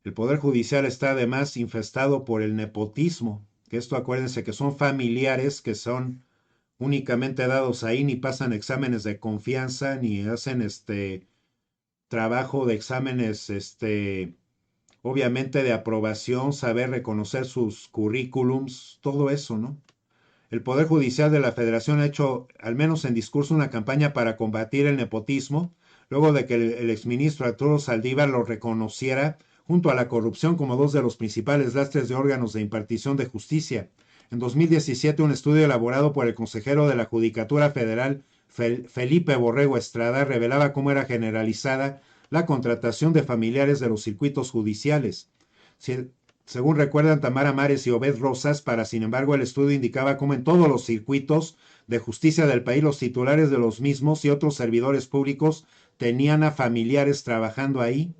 El Poder Judicial está además infestado por el nepotismo, que esto acuérdense que son familiares que son únicamente dados ahí, ni pasan exámenes de confianza, ni hacen trabajo de exámenes, obviamente de aprobación, saber reconocer sus currículums, todo eso, ¿no? El Poder Judicial de la Federación ha hecho, al menos en discurso, una campaña para combatir el nepotismo, luego de que el exministro Arturo Saldívar lo reconociera junto a la corrupción como 2 de los principales lastres de órganos de impartición de justicia. En 2017, un estudio elaborado por el consejero de la Judicatura Federal, Felipe Borrego Estrada, revelaba cómo era generalizada la contratación de familiares de los circuitos judiciales. según recuerdan Tamara Mares y Obed Rosas, sin embargo, el estudio indicaba cómo en todos los circuitos de justicia del país los titulares de los mismos y otros servidores públicos tenían a familiares trabajando ahí.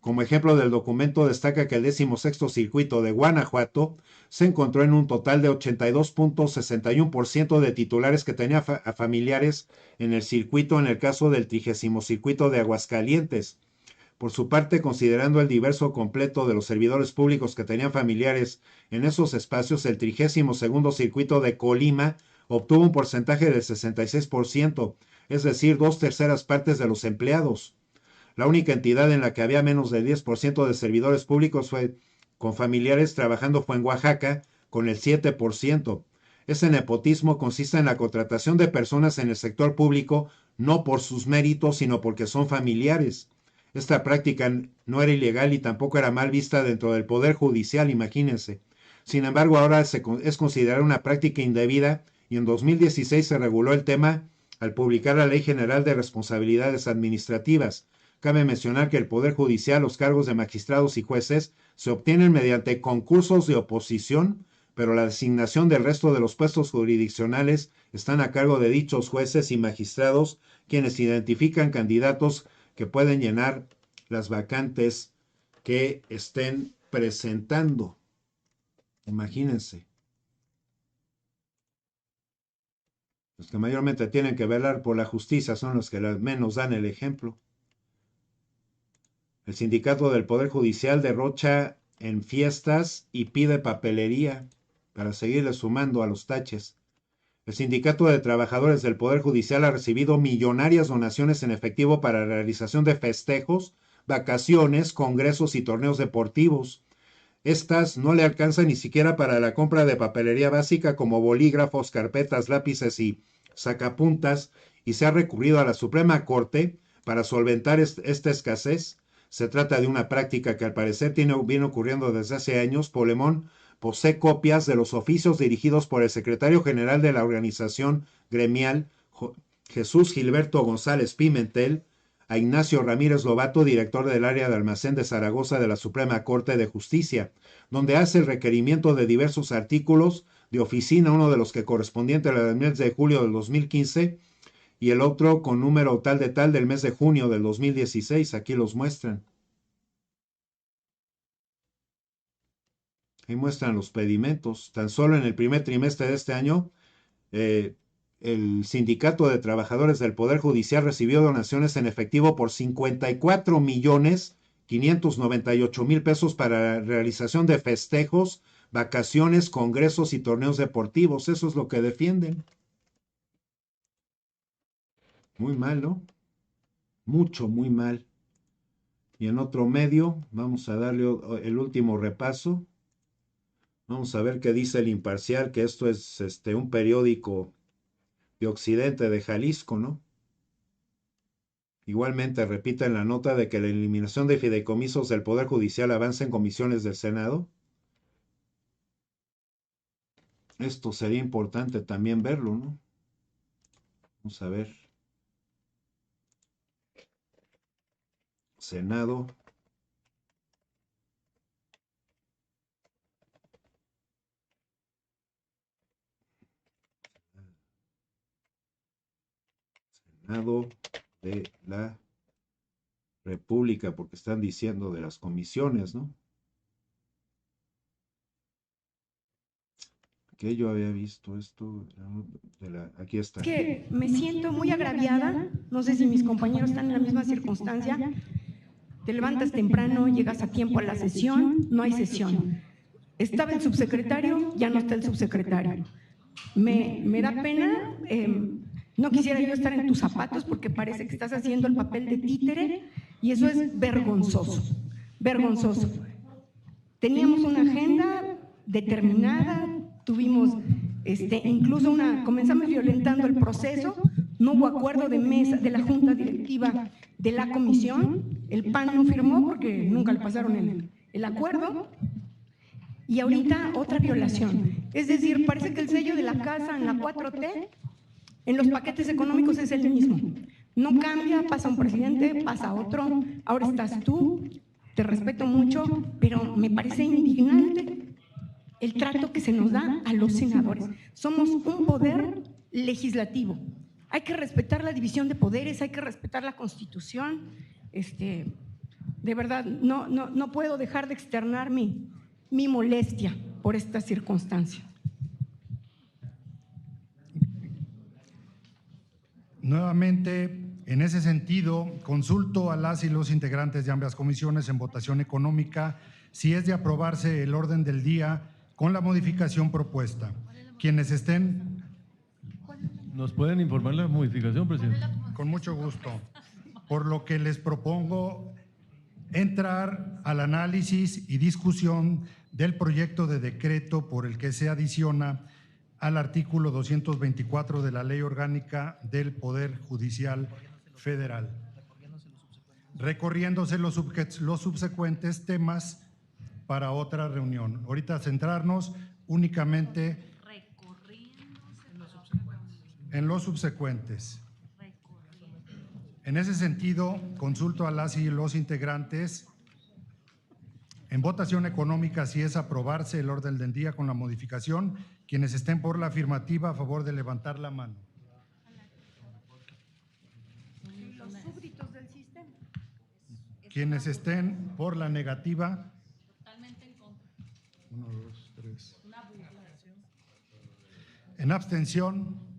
Como ejemplo del documento destaca que el 16º circuito de Guanajuato se encontró en un total de 82.61% de titulares que tenían a familiares en el circuito, en el caso del 30º circuito de Aguascalientes. Por su parte, considerando el diverso completo de los servidores públicos que tenían familiares en esos espacios, el 32º circuito de Colima obtuvo un porcentaje del 66%, es decir, 2/3 partes de los empleados. La única entidad en la que había menos del 10% de servidores públicos con familiares trabajando fue en Oaxaca, con el 7%. Ese nepotismo consiste en la contratación de personas en el sector público no por sus méritos, sino porque son familiares. Esta práctica no era ilegal y tampoco era mal vista dentro del Poder Judicial, imagínense. Sin embargo, ahora es considerada una práctica indebida y en 2016 se reguló el tema al publicar la Ley General de Responsabilidades Administrativas. Cabe mencionar que el Poder Judicial, los cargos de magistrados y jueces se obtienen mediante concursos de oposición, pero la designación del resto de los puestos jurisdiccionales están a cargo de dichos jueces y magistrados, quienes identifican candidatos que pueden llenar las vacantes que estén presentando. Imagínense. Los que mayormente tienen que velar por la justicia son los que menos dan el ejemplo. El sindicato del Poder Judicial derrocha en fiestas y pide papelería para seguirle sumando a los taches. El Sindicato de Trabajadores del Poder Judicial ha recibido millonarias donaciones en efectivo para la realización de festejos, vacaciones, congresos y torneos deportivos. Estas no le alcanzan ni siquiera para la compra de papelería básica como bolígrafos, carpetas, lápices y sacapuntas, y se ha recurrido a la Suprema Corte para solventar esta escasez. Se trata de una práctica que al parecer viene ocurriendo desde hace años. Polemón posee copias de los oficios dirigidos por el secretario general de la organización gremial, Jesús Gilberto González Pimentel, a Ignacio Ramírez Lobato, director del área de almacén de Zaragoza de la Suprema Corte de Justicia, donde hace el requerimiento de diversos artículos de oficina, uno de los que correspondiente al mes de julio del 2015 y el otro con número tal de tal del mes de junio del 2016. Aquí los muestran. Ahí muestran los pedimentos. Tan solo en el primer trimestre de este año, el Sindicato de Trabajadores del Poder Judicial recibió donaciones en efectivo por 54,598,000 pesos para la realización de festejos, vacaciones, congresos y torneos deportivos. Eso es lo que defienden. Muy mal, ¿no? Mucho, muy mal. Y en otro medio, vamos a darle el último repaso. Vamos a ver qué dice El Imparcial, que esto es un periódico de Occidente de Jalisco, ¿no? Igualmente repite en la nota de que la eliminación de fideicomisos del Poder Judicial avanza en comisiones del Senado. Esto sería importante también verlo, ¿no? Vamos a ver. Senado. Senado de la República, porque están diciendo de las comisiones, ¿no? Que yo había visto esto, aquí está. Que me siento muy agraviada, no sé si mis compañeros están en la misma circunstancia. Te levantas temprano, llegas a tiempo a la sesión, no hay sesión. Estaba el subsecretario, ya no está el subsecretario. Me da pena, no quisiera yo estar en tus zapatos porque parece que estás haciendo el papel de títere y eso es vergonzoso, vergonzoso. Teníamos una agenda determinada, tuvimos incluso comenzamos violentando el proceso, no hubo acuerdo de mesa de la junta directiva de la comisión, el PAN no firmó porque nunca le pasaron el acuerdo y ahorita otra violación. Es decir, parece que el sello de la casa en la 4T, en los paquetes económicos es el mismo. No cambia, pasa un presidente, pasa otro, ahora estás tú. te respeto mucho, pero me parece indignante el trato que se nos da a los senadores. Somos un poder legislativo. Hay que respetar la división de poderes, hay que respetar la Constitución. De verdad, no puedo dejar de externar mi molestia por esta circunstancia. Nuevamente, en ese sentido, consulto a las y los integrantes de ambas comisiones en votación económica si es de aprobarse el orden del día con la modificación propuesta. Quienes estén… ¿Nos pueden informar la modificación, presidente? Con mucho gusto. Por lo que les propongo entrar al análisis y discusión del proyecto de decreto por el que se adiciona al artículo 224 de la Ley Orgánica del Poder Judicial Federal, recorriéndose los subsecuentes temas para otra reunión. Ahorita centrarnos únicamente en los subsecuentes. En ese sentido, consulto a las y los integrantes en votación económica si es aprobarse el orden del día con la modificación. Quienes estén por la afirmativa, a favor de levantar la mano. Los súbditos del sistema. Quienes estén por la negativa. Totalmente en contra. 1, 2, 3. Una burla. En abstención.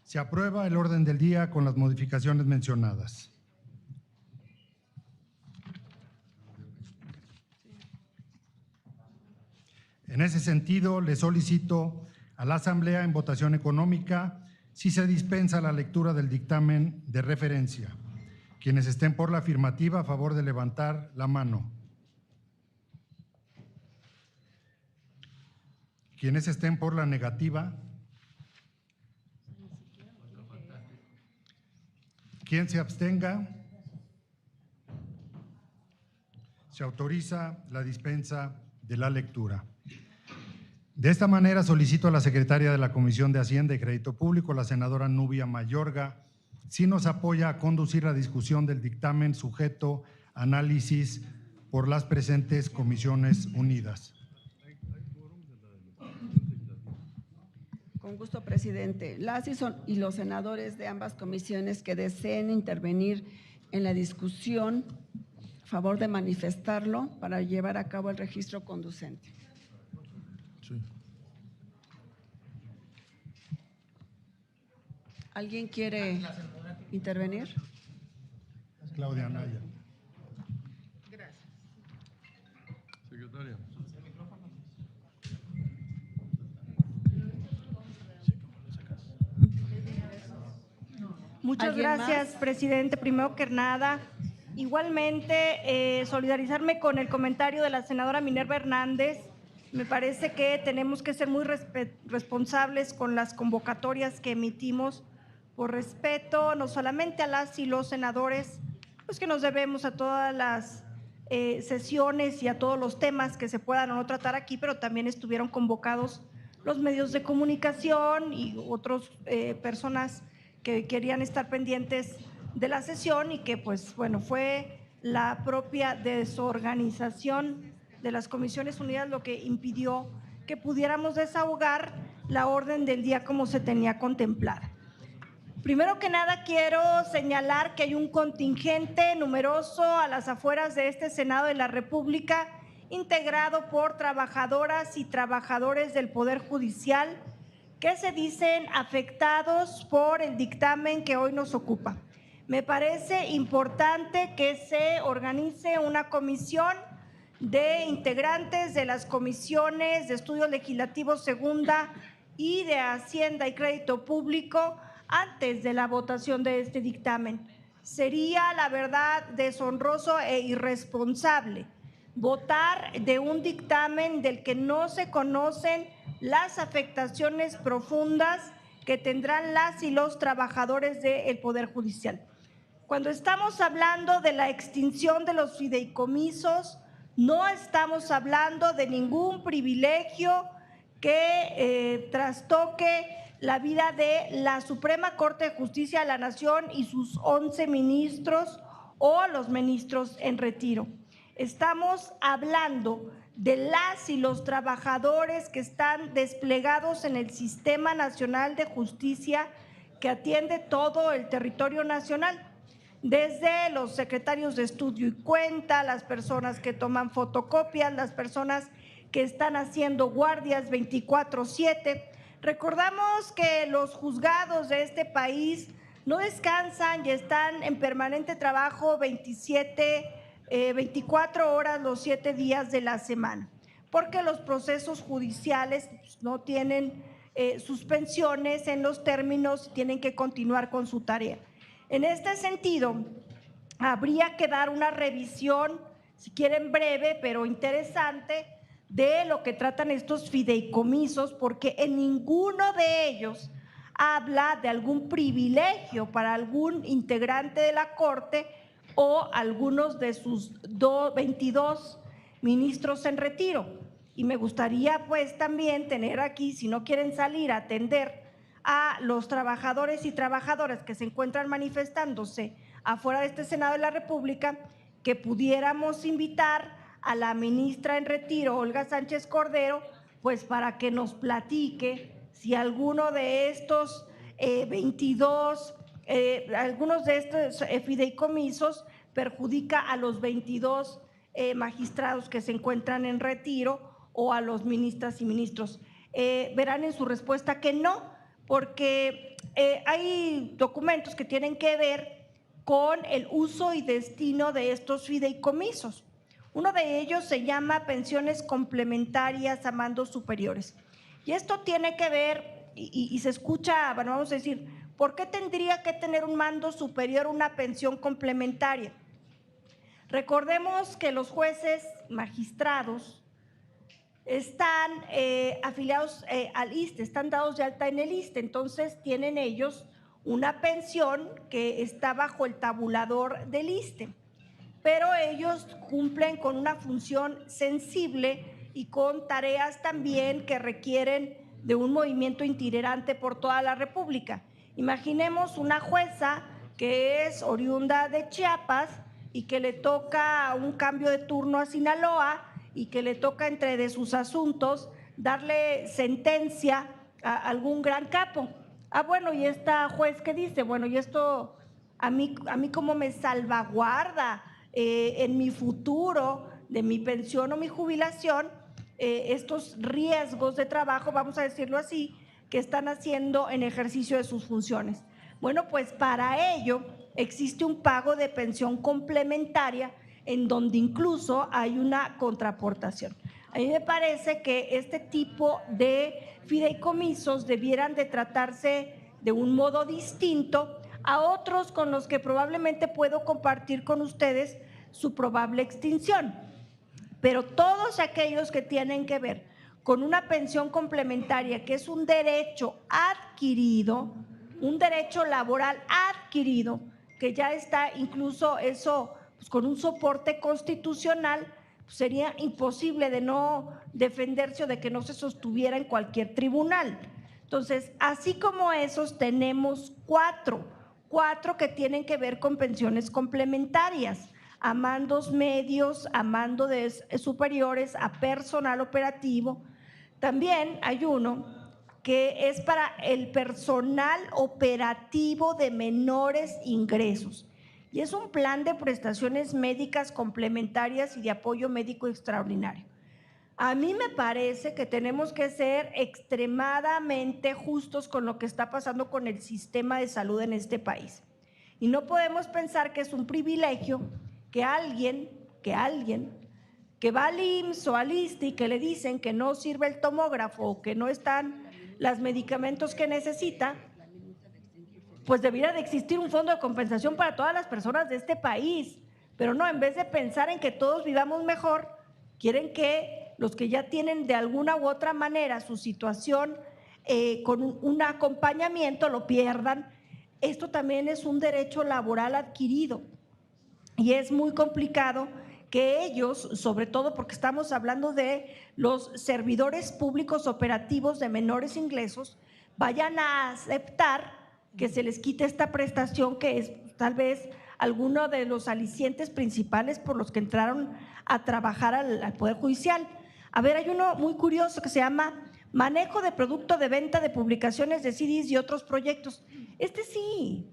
Se aprueba el orden del día con las modificaciones mencionadas. En ese sentido, le solicito a la Asamblea en votación económica si se dispensa la lectura del dictamen de referencia. Quienes estén por la afirmativa, a favor de levantar la mano. Quienes estén por la negativa. Quien se abstenga. Se autoriza la dispensa de la lectura. De esta manera solicito a la secretaria de la Comisión de Hacienda y Crédito Público, la senadora Nubia Mayorga, si nos apoya a conducir la discusión del dictamen sujeto a análisis por las presentes comisiones unidas. Con gusto, presidente. Las y los senadores de ambas comisiones que deseen intervenir en la discusión, a favor de manifestarlo para llevar a cabo el registro conducente. ¿Alguien quiere intervenir? Claudia Anaya. Gracias. Secretaria. Muchas gracias, presidente. Primero que nada, igualmente solidarizarme con el comentario de la senadora Minerva Hernández. Me parece que tenemos que ser muy responsables con las convocatorias que emitimos por respeto no solamente a las y los senadores, pues que nos debemos a todas las sesiones y a todos los temas que se puedan o no tratar aquí, pero también estuvieron convocados los medios de comunicación y otras personas que querían estar pendientes de la sesión y que pues bueno, fue la propia desorganización de las Comisiones Unidas lo que impidió que pudiéramos desahogar la orden del día como se tenía contemplada. Primero que nada quiero señalar que hay un contingente numeroso a las afueras de este Senado de la República integrado por trabajadoras y trabajadores del Poder Judicial que se dicen afectados por el dictamen que hoy nos ocupa. Me parece importante que se organice una comisión de integrantes de las comisiones de Estudios Legislativos Segunda y de Hacienda y Crédito Público antes de la votación de este dictamen. Sería, la verdad, deshonroso e irresponsable votar de un dictamen del que no se conocen las afectaciones profundas que tendrán las y los trabajadores del Poder Judicial. Cuando estamos hablando de la extinción de los fideicomisos, no estamos hablando de ningún privilegio que trastoque la vida de la Suprema Corte de Justicia de la Nación y sus 11 ministros o los ministros en retiro. Estamos hablando de las y los trabajadores que están desplegados en el Sistema Nacional de Justicia que atiende todo el territorio nacional, desde los secretarios de estudio y cuenta, las personas que toman fotocopias, las personas que están haciendo guardias 24/7. Recordamos que los juzgados de este país no descansan y están en permanente trabajo 24 horas los 7 días de la semana, porque los procesos judiciales no tienen suspensiones en los términos, tienen que continuar con su tarea. En este sentido, habría que dar una revisión, si quieren breve, pero interesante, de lo que tratan estos fideicomisos, porque en ninguno de ellos habla de algún privilegio para algún integrante de la Corte o algunos de sus 22 ministros en retiro. Y me gustaría pues también tener aquí, si no quieren salir a atender a los trabajadores y trabajadoras que se encuentran manifestándose afuera de este Senado de la República, que pudiéramos invitar a la ministra en retiro, Olga Sánchez Cordero, pues para que nos platique si alguno de estos 22, algunos de estos fideicomisos perjudica a los 22 magistrados que se encuentran en retiro o a los ministras y ministros. Verán en su respuesta que no, porque hay documentos que tienen que ver con el uso y destino de estos fideicomisos. Uno de ellos se llama pensiones complementarias a mandos superiores. Y esto tiene que ver, y se escucha, bueno, vamos a decir, ¿por qué tendría que tener un mando superior una pensión complementaria? Recordemos que los jueces magistrados están afiliados al ISSSTE, están dados de alta en el ISSSTE, entonces tienen ellos una pensión que está bajo el tabulador del ISSSTE, pero ellos cumplen con una función sensible y con tareas también que requieren de un movimiento itinerante por toda la República. Imaginemos una jueza que es oriunda de Chiapas y que le toca un cambio de turno a Sinaloa y que le toca entre de sus asuntos darle sentencia a algún gran capo. Ah, bueno, y esta juez que dice, bueno, y esto a mí cómo me salvaguarda en mi futuro de mi pensión o mi jubilación, estos riesgos de trabajo, vamos a decirlo así, que están haciendo en ejercicio de sus funciones. Bueno, pues para ello existe un pago de pensión complementaria en donde incluso hay una contraaportación. A mí me parece que este tipo de fideicomisos debieran de tratarse de un modo distinto a otros con los que probablemente puedo compartir con ustedes su probable extinción. Pero todos aquellos que tienen que ver con una pensión complementaria, que es un derecho adquirido, un derecho laboral adquirido, que ya está incluso eso pues con un soporte constitucional, pues sería imposible de no defenderse o de que no se sostuviera en cualquier tribunal. Entonces, así como esos, tenemos cuatro que tienen que ver con pensiones complementarias, a mandos medios, a mandos superiores, a personal operativo. También hay uno que es para el personal operativo de menores ingresos. Y es un plan de prestaciones médicas complementarias y de apoyo médico extraordinario. A mí me parece que tenemos que ser extremadamente justos con lo que está pasando con el sistema de salud en este país. Y no podemos pensar que es un privilegio que alguien que va al IMSS o al ISSSTE y que le dicen que no sirve el tomógrafo o que no están los medicamentos que necesita, pues debiera de existir un fondo de compensación para todas las personas de este país. Pero no, en vez de pensar en que todos vivamos mejor, quieren que los que ya tienen de alguna u otra manera su situación con un acompañamiento lo pierdan. Esto también es un derecho laboral adquirido y es muy complicado que ellos, sobre todo porque estamos hablando de los servidores públicos operativos de menores ingresos, vayan a aceptar que se les quite esta prestación que es tal vez algunos de los alicientes principales por los que entraron a trabajar al Poder Judicial. A ver, hay uno muy curioso que se llama manejo de producto de venta de publicaciones de CDs y otros proyectos. Este sí,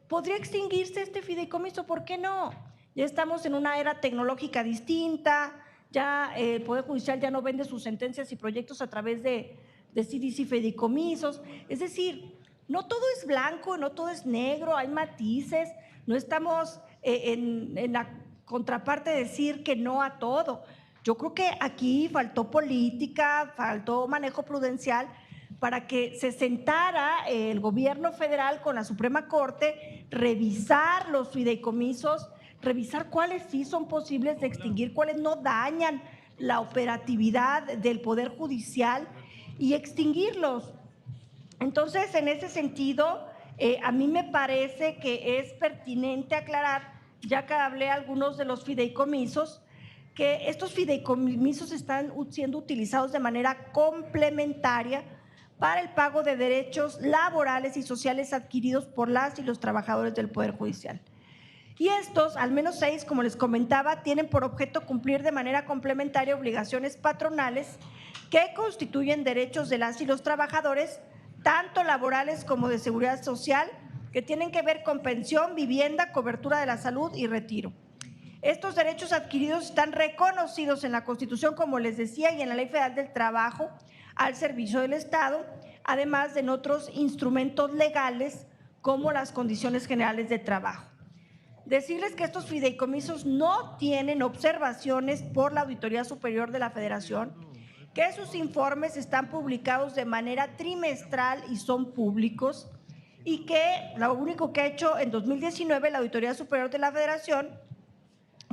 podría extinguirse este fideicomiso, ¿por qué no? Ya estamos en una era tecnológica distinta, ya el Poder Judicial ya no vende sus sentencias y proyectos a través de CDs y fideicomisos. Es decir, no todo es blanco, no todo es negro, hay matices, no estamos en la contraparte de decir que no a todo. Yo creo que aquí faltó política, faltó manejo prudencial para que se sentara el gobierno federal con la Suprema Corte, revisar los fideicomisos, revisar cuáles sí son posibles de extinguir, cuáles no dañan la operatividad del Poder Judicial y extinguirlos. Entonces, en ese sentido, a mí me parece que es pertinente aclarar, ya que hablé algunos de los fideicomisos, que estos fideicomisos están siendo utilizados de manera complementaria para el pago de derechos laborales y sociales adquiridos por las y los trabajadores del Poder Judicial. Y estos, al menos 6, como les comentaba, tienen por objeto cumplir de manera complementaria obligaciones patronales que constituyen derechos de las y los trabajadores, tanto laborales como de seguridad social, que tienen que ver con pensión, vivienda, cobertura de la salud y retiro. Estos derechos adquiridos están reconocidos en la Constitución, como les decía, y en la Ley Federal del Trabajo al servicio del Estado, además de en otros instrumentos legales como las condiciones generales de trabajo. Decirles que estos fideicomisos no tienen observaciones por la Auditoría Superior de la Federación, que sus informes están publicados de manera trimestral y son públicos, y que lo único que ha hecho en 2019 la Auditoría Superior de la Federación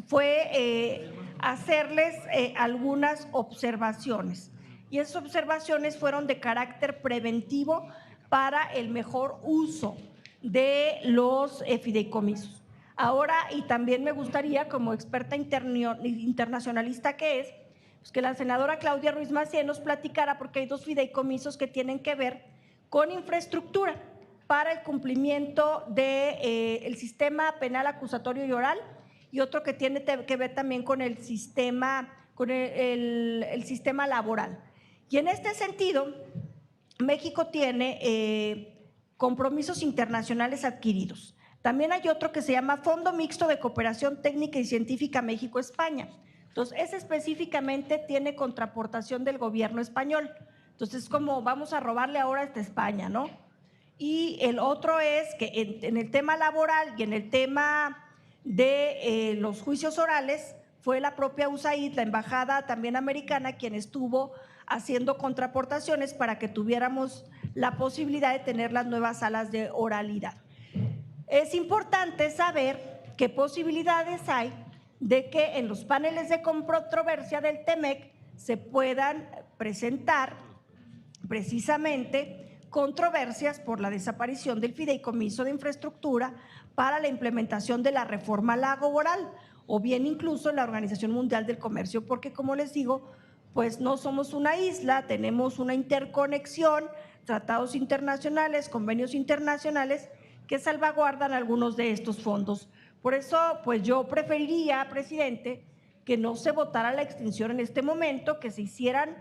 fue hacerles algunas observaciones, y esas observaciones fueron de carácter preventivo para el mejor uso de los fideicomisos. Ahora, y también me gustaría, como experta internacionalista que es, pues que la senadora Claudia Ruiz Massieu nos platicara, porque hay 2 fideicomisos que tienen que ver con infraestructura para el cumplimiento del sistema penal acusatorio y oral, y otro que tiene que ver también con el sistema, el sistema laboral. Y en este sentido, México tiene compromisos internacionales adquiridos. También hay otro que se llama Fondo Mixto de Cooperación Técnica y Científica México-España. Entonces, ese específicamente tiene contraportación del gobierno español. Entonces, como vamos a robarle ahora a España, ¿no? Y el otro es que en el tema laboral y en el tema de los juicios orales, fue la propia USAID, la embajada también americana, quien estuvo haciendo contraportaciones para que tuviéramos la posibilidad de tener las nuevas salas de oralidad. Es importante saber qué posibilidades hay de que en los paneles de controversia del TEMEC se puedan presentar precisamente controversias por la desaparición del fideicomiso de infraestructura para la implementación de la reforma laboral, o bien incluso en la Organización Mundial del Comercio, porque como les digo, pues no somos una isla, tenemos una interconexión, tratados internacionales, convenios internacionales que salvaguardan algunos de estos fondos. Por eso, pues yo preferiría, presidente, que no se votara la extinción en este momento, que se hicieran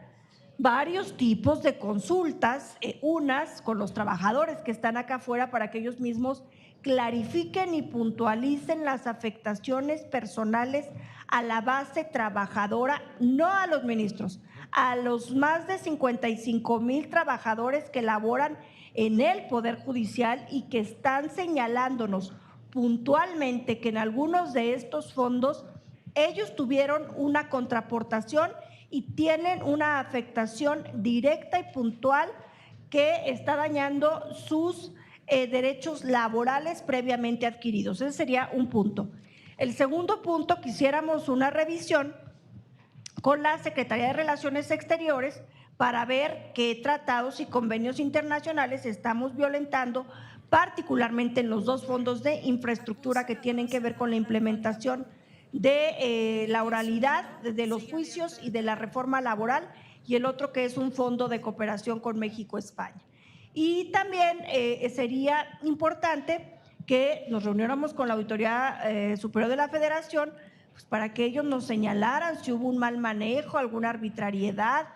varios tipos de consultas, unas con los trabajadores que están acá afuera para que ellos mismos clarifiquen y puntualicen las afectaciones personales a la base trabajadora, no a los ministros, a los más de 55,000 trabajadores que laboran en el Poder Judicial y que están señalándonos puntualmente que en algunos de estos fondos ellos tuvieron una contraportación y tienen una afectación directa y puntual que está dañando sus derechos laborales previamente adquiridos. Ese sería un punto. El segundo punto, quisiéramos una revisión con la Secretaría de Relaciones Exteriores para ver qué tratados y convenios internacionales estamos violentando, particularmente en los 2 fondos de infraestructura que tienen que ver con la implementación de la oralidad de los juicios y de la reforma laboral, y el otro que es un fondo de cooperación con México-España. Y también sería importante que nos reuniéramos con la Auditoría Superior de la Federación, pues para que ellos nos señalaran si hubo un mal manejo, alguna arbitrariedad.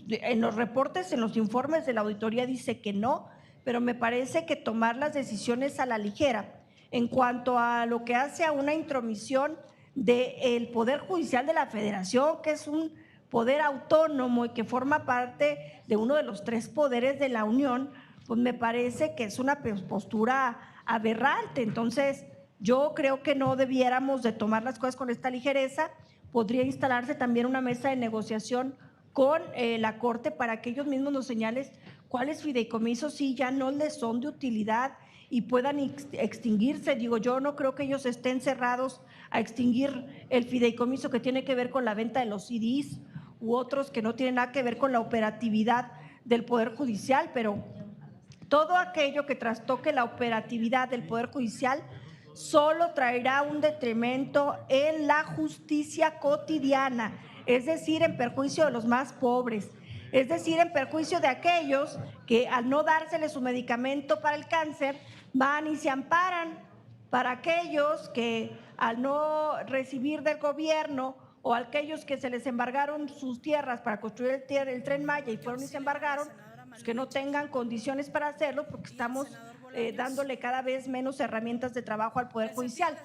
En los reportes, en los informes de la auditoría dice que no, pero me parece que tomar las decisiones a la ligera en cuanto a lo que hace a una intromisión del Poder Judicial de la Federación, que es un poder autónomo y que forma parte de uno de los 3 poderes de la Unión, pues me parece que es una postura aberrante. Entonces, yo creo que no debiéramos de tomar las cosas con esta ligereza. Podría instalarse también una mesa de negociación con la Corte para que ellos mismos nos señalen cuáles fideicomisos sí ya no les son de utilidad y puedan extinguirse. Digo, yo no creo que ellos estén cerrados a extinguir el fideicomiso que tiene que ver con la venta de los CDs u otros que no tienen nada que ver con la operatividad del Poder Judicial, pero todo aquello que trastoque la operatividad del Poder Judicial solo traerá un detrimento en la justicia cotidiana, es decir, en perjuicio de los más pobres, es decir, en perjuicio de aquellos que al no dárseles su medicamento para el cáncer van y se amparan, para aquellos que al no recibir del gobierno o aquellos que se les embargaron sus tierras para construir el Tren Maya y fueron y se embargaron, pues que no tengan condiciones para hacerlo porque estamos dándole cada vez menos herramientas de trabajo al Poder Judicial.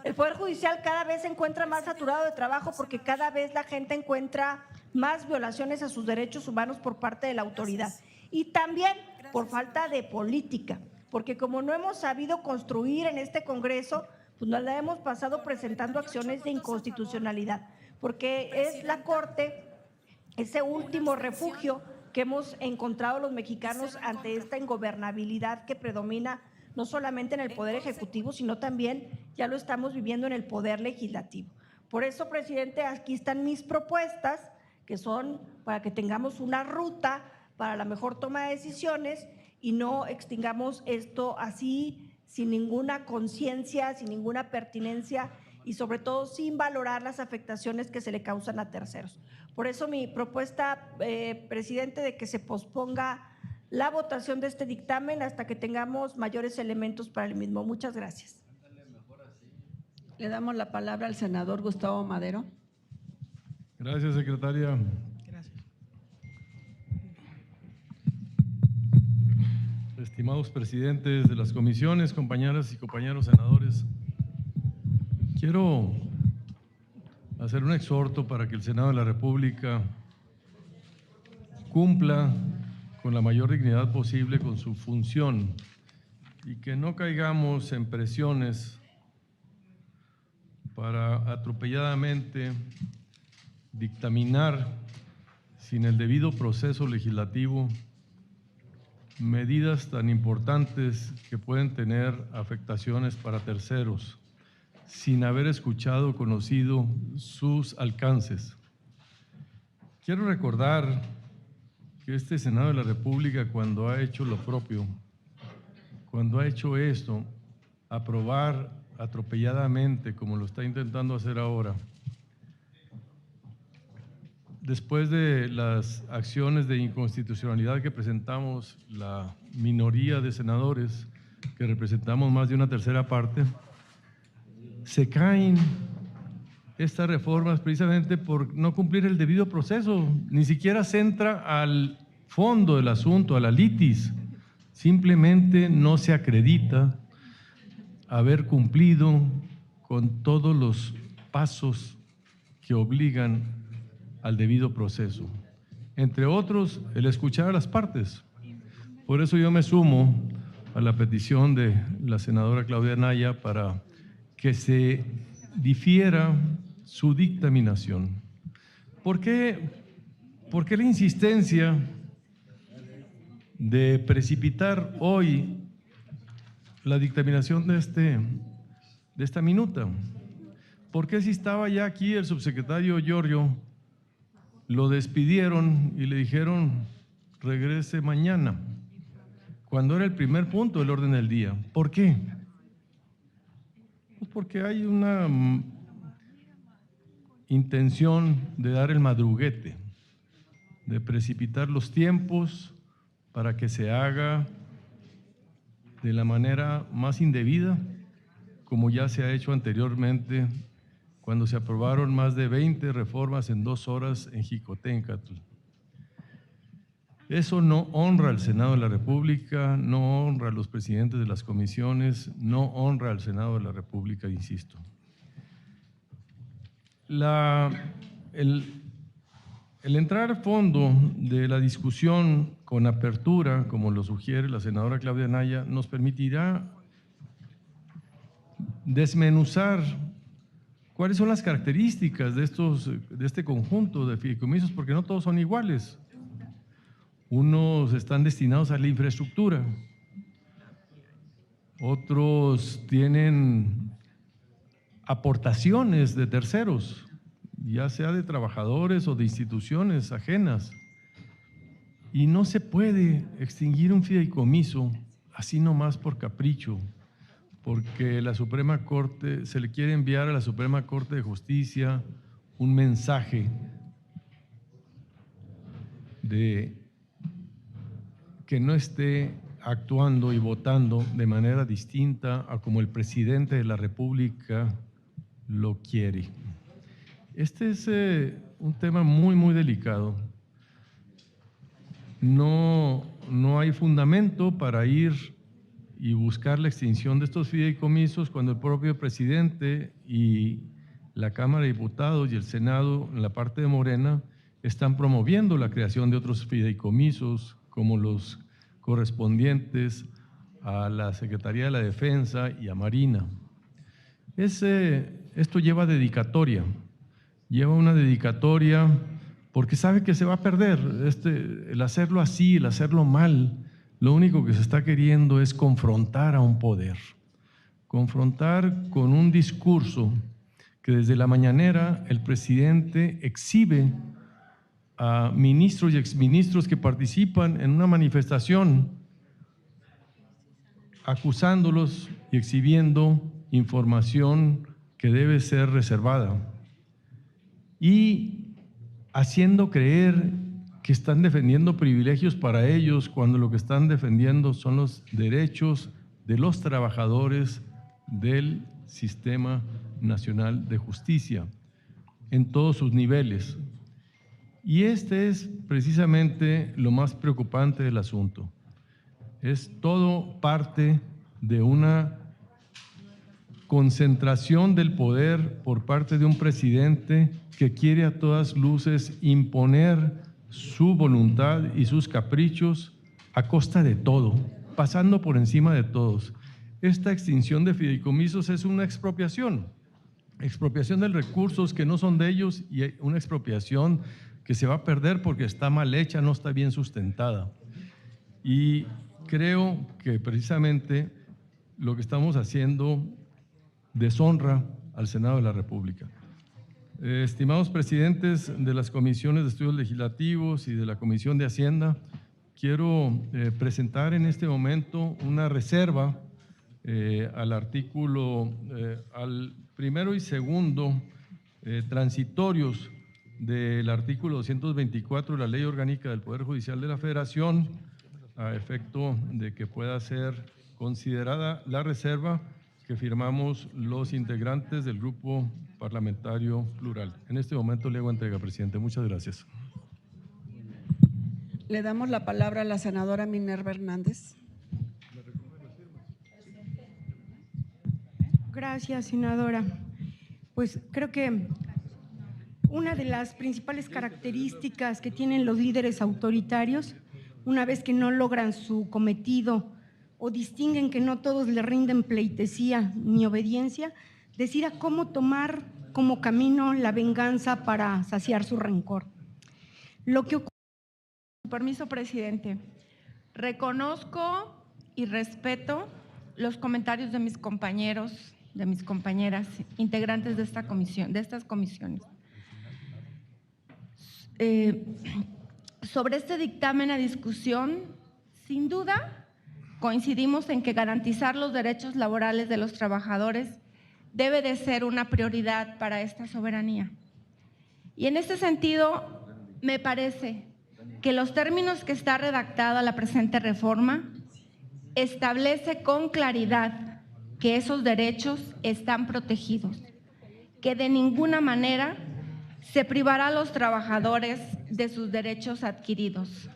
El Poder Judicial cada vez se encuentra más saturado de trabajo porque cada vez la gente encuentra más violaciones a sus derechos humanos por parte de la autoridad y también por falta de política, porque como no hemos sabido construir en este Congreso, pues nos la hemos pasado presentando acciones de inconstitucionalidad, porque es la Corte ese último refugio que hemos encontrado los mexicanos ante esta ingobernabilidad que predomina no solamente en el Poder Ejecutivo, sino también ya lo estamos viviendo en el Poder Legislativo. Por eso, presidente, aquí están mis propuestas, que son para que tengamos una ruta para la mejor toma de decisiones y no extingamos esto así, sin ninguna conciencia, sin ninguna pertinencia y sobre todo sin valorar las afectaciones que se le causan a terceros. Por eso mi propuesta, presidente, de que se posponga la votación de este dictamen hasta que tengamos mayores elementos para el mismo. Muchas gracias. Le damos la palabra al senador Gustavo Madero. Gracias, secretaria. Gracias. Estimados presidentes de las comisiones, compañeras y compañeros senadores, quiero hacer un exhorto para que el Senado de la República cumpla con la mayor dignidad posible con su función y que no caigamos en presiones para atropelladamente dictaminar sin el debido proceso legislativo medidas tan importantes que pueden tener afectaciones para terceros, sin haber escuchado o conocido sus alcances. Quiero recordar que este Senado de la República, cuando ha hecho lo propio, cuando ha hecho esto, aprobar atropelladamente, como lo está intentando hacer ahora, después de las acciones de inconstitucionalidad que presentamos la minoría de senadores, que representamos más de una tercera parte, se caen estas reformas precisamente por no cumplir el debido proceso. Ni siquiera se entra al fondo del asunto, a la litis. Simplemente no se acredita haber cumplido con todos los pasos que obligan al debido proceso. Entre otros, el escuchar a las partes. Por eso yo me sumo a la petición de la senadora Claudia Anaya para que se difiera su dictaminación. ¿Por qué la insistencia de precipitar hoy la dictaminación de esta minuta? ¿Por qué si estaba ya aquí el subsecretario Giorgio, lo despidieron y le dijeron regrese mañana, cuando era el primer punto del orden del día? ¿Por qué? Porque hay una intención de dar el madruguete, de precipitar los tiempos para que se haga de la manera más indebida, como ya se ha hecho anteriormente cuando se aprobaron más de 20 reformas en 2 horas en Jicoténcatl. Eso no honra al Senado de la República, no honra a los presidentes de las comisiones, no honra al Senado de la República, insisto. El entrar a fondo de la discusión con apertura, como lo sugiere la senadora Claudia Anaya, nos permitirá desmenuzar cuáles son las características de este conjunto de fideicomisos, porque no todos son iguales. Unos están destinados a la infraestructura, otros tienen aportaciones de terceros, ya sea de trabajadores o de instituciones ajenas. Y no se puede extinguir un fideicomiso así nomás por capricho, porque la Suprema Corte, se le quiere enviar a la Suprema Corte de Justicia un mensaje de que no esté actuando y votando de manera distinta a como el presidente de la República lo quiere. Este es un tema muy, muy delicado. No hay fundamento para ir y buscar la extinción de estos fideicomisos cuando el propio presidente y la Cámara de Diputados y el Senado, en la parte de Morena, están promoviendo la creación de otros fideicomisos, como los correspondientes a la Secretaría de la Defensa y a Marina. Esto lleva dedicatoria, lleva una dedicatoria porque sabe que se va a perder. El hacerlo así, el hacerlo mal, lo único que se está queriendo es confrontar a un poder, confrontar con un discurso que desde la mañanera el presidente exhibe a ministros y exministros que participan en una manifestación, acusándolos y exhibiendo información que debe ser reservada y haciendo creer que están defendiendo privilegios para ellos cuando lo que están defendiendo son los derechos de los trabajadores del Sistema Nacional de Justicia en todos sus niveles. Y este es precisamente lo más preocupante del asunto. Es todo parte de una concentración del poder por parte de un presidente que quiere a todas luces imponer su voluntad y sus caprichos a costa de todo, pasando por encima de todos. Esta extinción de fideicomisos es una expropiación de recursos que no son de ellos y una expropiación que se va a perder porque está mal hecha, no está bien sustentada. Y creo que precisamente lo que estamos haciendo deshonra al Senado de la República. Estimados presidentes de las comisiones de estudios legislativos y de la Comisión de Hacienda, quiero presentar en este momento una reserva al artículo, al primero y segundo transitorios del artículo 224 de la Ley Orgánica del Poder Judicial de la Federación, a efecto de que pueda ser considerada la reserva que firmamos los integrantes del Grupo Parlamentario Plural. En este momento le hago entrega, presidente. Muchas gracias. Le damos la palabra a la senadora Minerva Hernández. Gracias, senadora. Pues creo que una de las principales características que tienen los líderes autoritarios, una vez que no logran su cometido o distinguen que no todos le rinden pleitesía ni obediencia, decir a cómo tomar como camino la venganza para saciar su rencor. Lo que ocurre… Permiso, presidente. Reconozco y respeto los comentarios de mis compañeros, de mis compañeras, integrantes de esta comisión, de estas comisiones. Sobre este dictamen a discusión, sin duda, coincidimos en que garantizar los derechos laborales de los trabajadores debe de ser una prioridad para esta soberanía. Y en este sentido, me parece que los términos que está redactada la presente reforma establece con claridad que esos derechos están protegidos, que de ninguna manera se privará a los trabajadores de sus derechos adquiridos.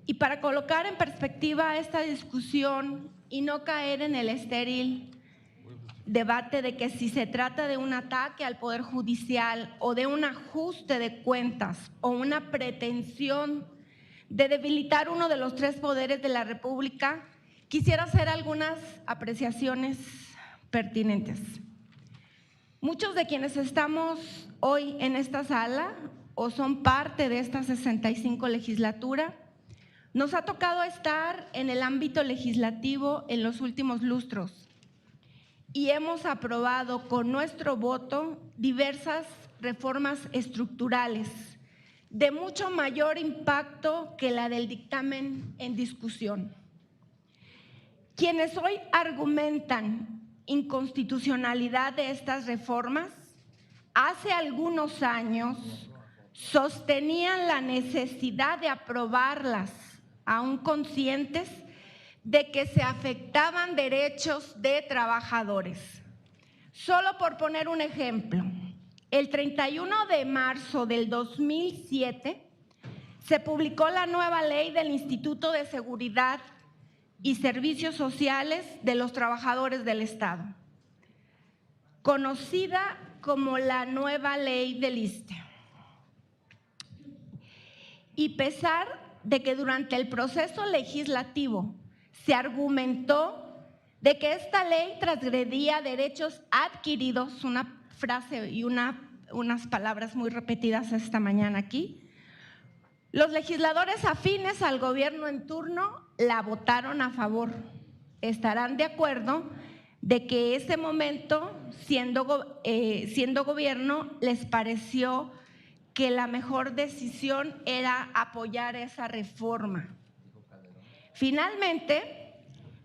Y para colocar en perspectiva esta discusión y no caer en el estéril debate de que si se trata de un ataque al Poder Judicial o de un ajuste de cuentas o una pretensión de debilitar uno de los tres poderes de la República, quisiera hacer algunas apreciaciones pertinentes. Muchos de quienes estamos hoy en esta sala o son parte de esta 65 legislatura, nos ha tocado estar en el ámbito legislativo en los últimos lustros y hemos aprobado con nuestro voto diversas reformas estructurales de mucho mayor impacto que la del dictamen en discusión. Quienes hoy argumentan inconstitucionalidad de estas reformas, hace algunos años sostenían la necesidad de aprobarlas, aún conscientes de que se afectaban derechos de trabajadores. Solo por poner un ejemplo, el 31 de marzo del 2007 se publicó la nueva ley del Instituto de Seguridad y Servicios Sociales de los Trabajadores del Estado, conocida como la nueva ley del ISSSTE. Y pesar de que durante el proceso legislativo se argumentó de que esta ley transgredía derechos adquiridos, una frase y unas palabras muy repetidas esta mañana aquí, los legisladores afines al gobierno en turno la votaron a favor. Estarán de acuerdo de que ese momento, siendo gobierno, les pareció que la mejor decisión era apoyar esa reforma. Finalmente,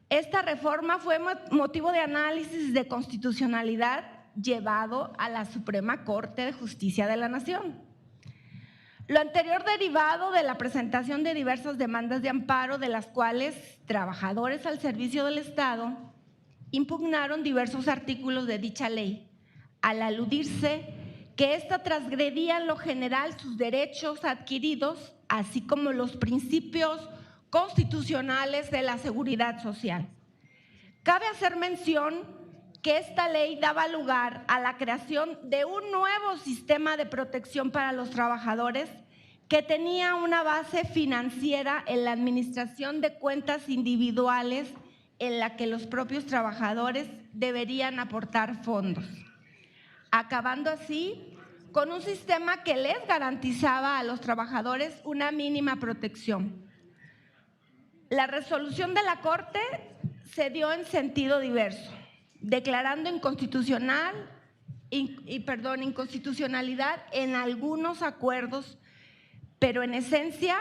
esta reforma fue motivo de análisis de constitucionalidad llevado a la Suprema Corte de Justicia de la Nación. Lo anterior derivado de la presentación de diversas demandas de amparo, de las cuales trabajadores al servicio del Estado impugnaron diversos artículos de dicha ley, al aludirse que ésta transgredía en lo general sus derechos adquiridos, así como los principios constitucionales de la seguridad social. Cabe hacer mención que esta ley daba lugar a la creación de un nuevo sistema de protección para los trabajadores que tenía una base financiera en la administración de cuentas individuales en la que los propios trabajadores deberían aportar fondos, acabando así con un sistema que les garantizaba a los trabajadores una mínima protección. La resolución de la Corte se dio en sentido diverso, declarando inconstitucionalidad en algunos acuerdos, pero en esencia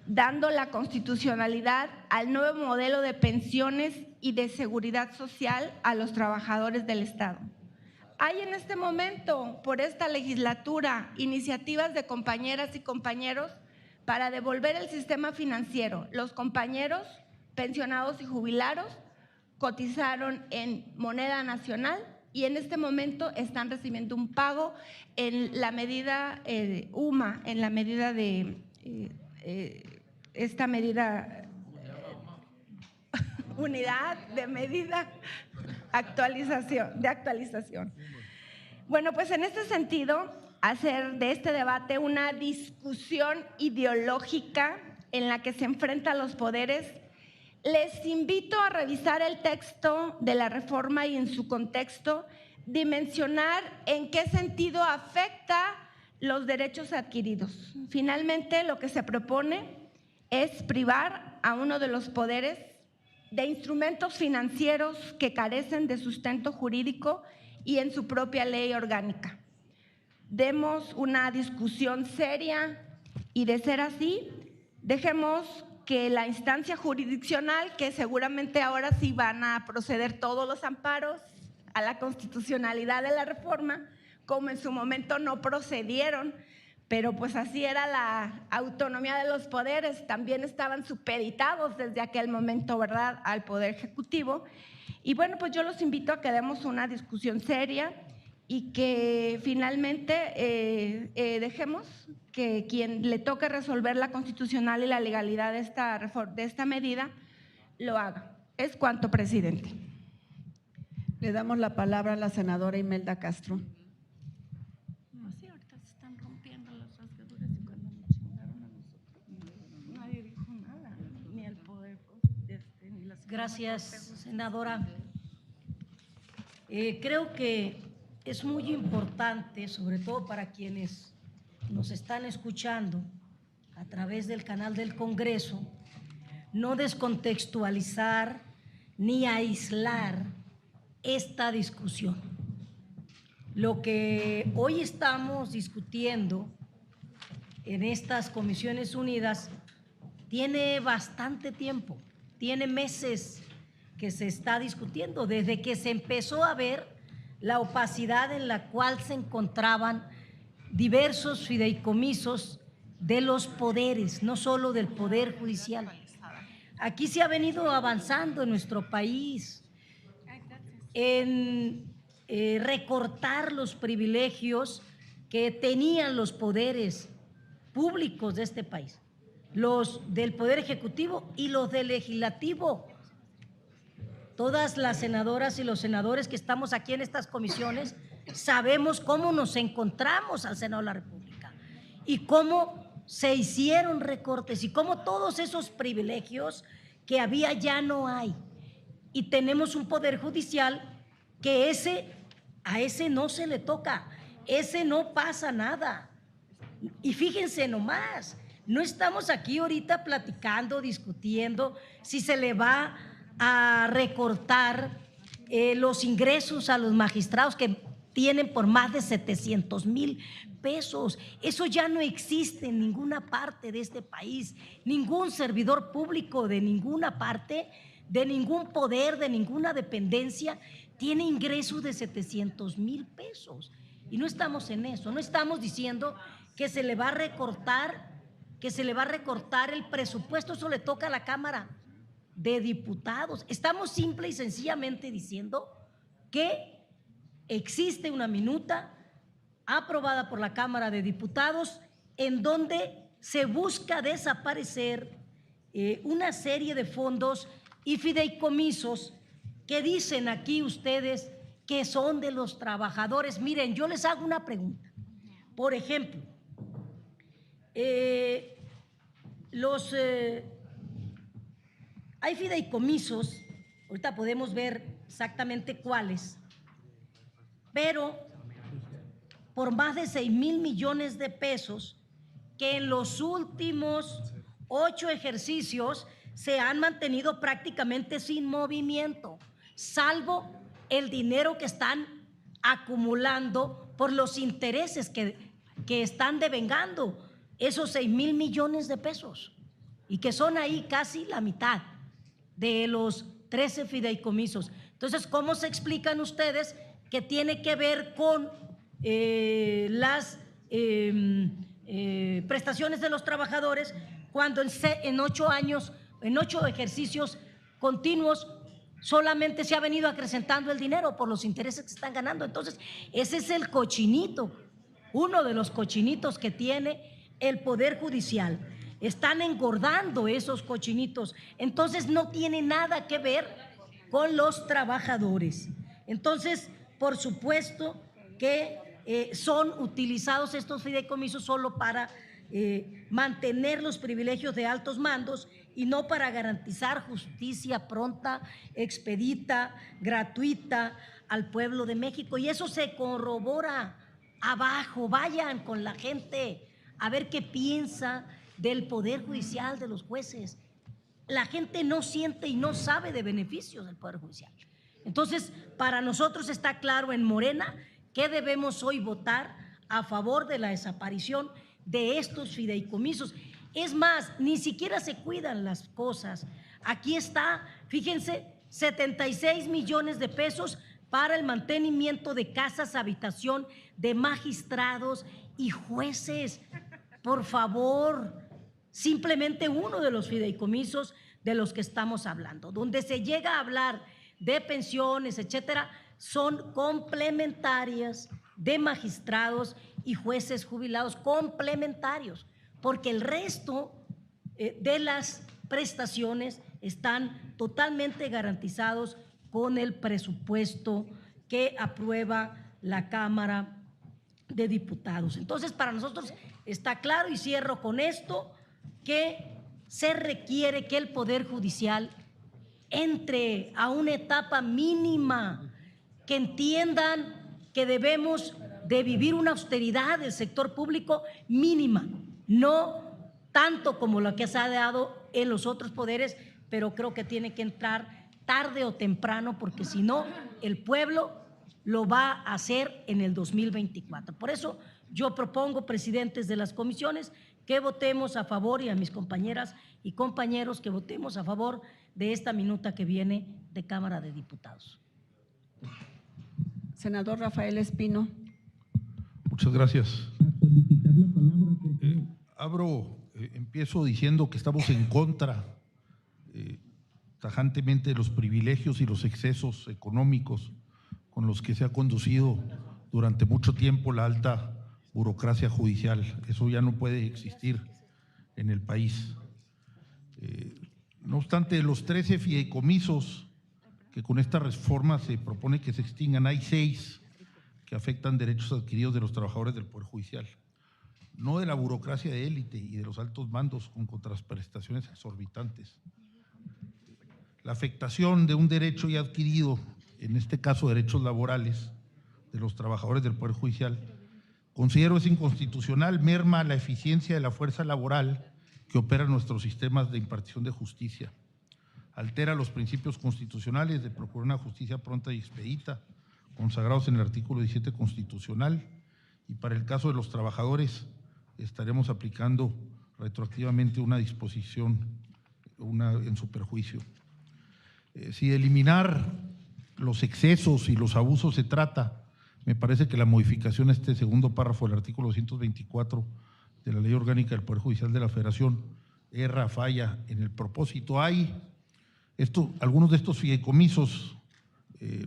dando la constitucionalidad al nuevo modelo de pensiones y de seguridad social a los trabajadores del Estado. Hay en este momento, por esta legislatura, iniciativas de compañeras y compañeros para devolver el sistema financiero. Los compañeros pensionados y jubilados cotizaron en moneda nacional y en este momento están recibiendo un pago en la medida UMA, en la medida de esta medida unidad de medida de actualización. Bueno, pues en este sentido, hacer de este debate una discusión ideológica en la que se enfrentan los poderes, les invito a revisar el texto de la reforma y en su contexto, dimensionar en qué sentido afecta los derechos adquiridos. Finalmente, lo que se propone es privar a uno de los poderes de instrumentos financieros que carecen de sustento jurídico y en su propia ley orgánica. Demos una discusión seria y, de ser así, dejemos que la instancia jurisdiccional, que seguramente ahora sí van a proceder todos los amparos a la constitucionalidad de la reforma, como en su momento no procedieron, pero pues así era la autonomía de los poderes, también estaban supeditados desde aquel momento, ¿verdad?, al Poder Ejecutivo. Y bueno, pues yo los invito a que demos una discusión seria y que finalmente dejemos que quien le toque resolver la constitucional y la legalidad de esta medida lo haga. Es cuanto, presidente. Le damos la palabra a la senadora Imelda Castro. Sí, ahorita se están rompiendo las rasgaduras y cuando nos chingaron a nosotros nadie dijo nada, ni el poder, ni las… Gracias, senadora. Creo que es muy importante, sobre todo para quienes nos están escuchando a través del canal del Congreso, no descontextualizar ni aislar esta discusión. Lo que hoy estamos discutiendo en estas Comisiones Unidas tiene bastante tiempo, tiene meses que se está discutiendo, desde que se empezó a ver la opacidad en la cual se encontraban diversos fideicomisos de los poderes, no solo del Poder Judicial. Aquí se ha venido avanzando en nuestro país en recortar los privilegios que tenían los poderes públicos de este país, los del Poder Ejecutivo y los del Legislativo. Todas las senadoras y los senadores que estamos aquí en estas comisiones sabemos cómo nos encontramos al Senado de la República y cómo se hicieron recortes y cómo todos esos privilegios que había ya no hay. Y tenemos un Poder Judicial que a ese no se le toca, ese no pasa nada. Y fíjense nomás, no estamos aquí ahorita platicando, discutiendo si se le va a recortar los ingresos a los magistrados que tienen por más de 700,000 pesos. Eso ya no existe en ninguna parte de este país. Ningún servidor público de ninguna parte, de ningún poder, de ninguna dependencia, tiene ingresos de 700,000 pesos. Y no estamos en eso, no estamos diciendo que se le va a recortar, el presupuesto, eso le toca a la Cámara de Diputados. Estamos simple y sencillamente diciendo que existe una minuta aprobada por la Cámara de Diputados en donde se busca desaparecer una serie de fondos y fideicomisos que dicen aquí ustedes que son de los trabajadores. Miren, yo les hago una pregunta. Por ejemplo, hay fideicomisos, ahorita podemos ver exactamente cuáles, pero por más de 6,000 millones de pesos que en los últimos 8 ejercicios se han mantenido prácticamente sin movimiento, salvo el dinero que están acumulando por los intereses que están devengando, esos 6,000 millones de pesos, y que son ahí casi la mitad de los 13 fideicomisos. Entonces, ¿cómo se explican ustedes que tiene que ver con las prestaciones de los trabajadores cuando en 8 ejercicios continuos solamente se ha venido acrecentando el dinero por los intereses que se están ganando? Entonces, ese es el cochinito, uno de los cochinitos que tiene el Poder Judicial. Están engordando esos cochinitos, entonces no tiene nada que ver con los trabajadores. Entonces, por supuesto que son utilizados estos fideicomisos solo para mantener los privilegios de altos mandos y no para garantizar justicia pronta, expedita, gratuita al pueblo de México. Y eso se corrobora abajo. Vayan con la gente a ver qué piensa del Poder Judicial, de los jueces. La gente no siente y no sabe de beneficios del Poder Judicial. Entonces, para nosotros está claro en Morena que debemos hoy votar a favor de la desaparición de estos fideicomisos. Es más, ni siquiera se cuidan las cosas. Aquí está, fíjense, 76 millones de pesos para el mantenimiento de casas habitación de magistrados y jueces. por favor, simplemente uno de los fideicomisos de los que estamos hablando. Donde se llega a hablar de pensiones, etcétera, son complementarias de magistrados y jueces jubilados, complementarios, porque el resto de las prestaciones están totalmente garantizados con el presupuesto que aprueba la Cámara de Diputados. Entonces, para nosotros está claro, y cierro con esto, que se requiere que el Poder Judicial entre a una etapa mínima, que entiendan que debemos de vivir una austeridad del sector público mínima, no tanto como lo que se ha dado en los otros poderes, pero creo que tiene que entrar tarde o temprano, porque si no, el pueblo lo va a hacer en el 2024. Por eso yo propongo, presidentes de las comisiones, que votemos a favor, y a mis compañeras y compañeros que votemos a favor de esta minuta que viene de Cámara de Diputados. Senador Rafael Espino. Muchas gracias. Empiezo diciendo que estamos en contra tajantemente de los privilegios y los excesos económicos con los que se ha conducido durante mucho tiempo la alta burocracia judicial. Eso ya no puede existir en el país. No obstante, los 13 fideicomisos que con esta reforma se propone que se extingan, hay 6 que afectan derechos adquiridos de los trabajadores del Poder Judicial, no de la burocracia de élite y de los altos mandos con contraprestaciones exorbitantes. La afectación de un derecho ya adquirido, en este caso derechos laborales de los trabajadores del Poder Judicial, considero es inconstitucional, merma la eficiencia de la fuerza laboral que opera en nuestros sistemas de impartición de justicia, altera los principios constitucionales de procurar una justicia pronta y expedita, consagrados en el artículo 17 constitucional, y para el caso de los trabajadores estaremos aplicando retroactivamente una disposición en su perjuicio. Si de eliminar los excesos y los abusos se trata, me parece que la modificación a este segundo párrafo del artículo 224 de la Ley Orgánica del Poder Judicial de la Federación erra, falla en el propósito. Algunos de estos fideicomisos,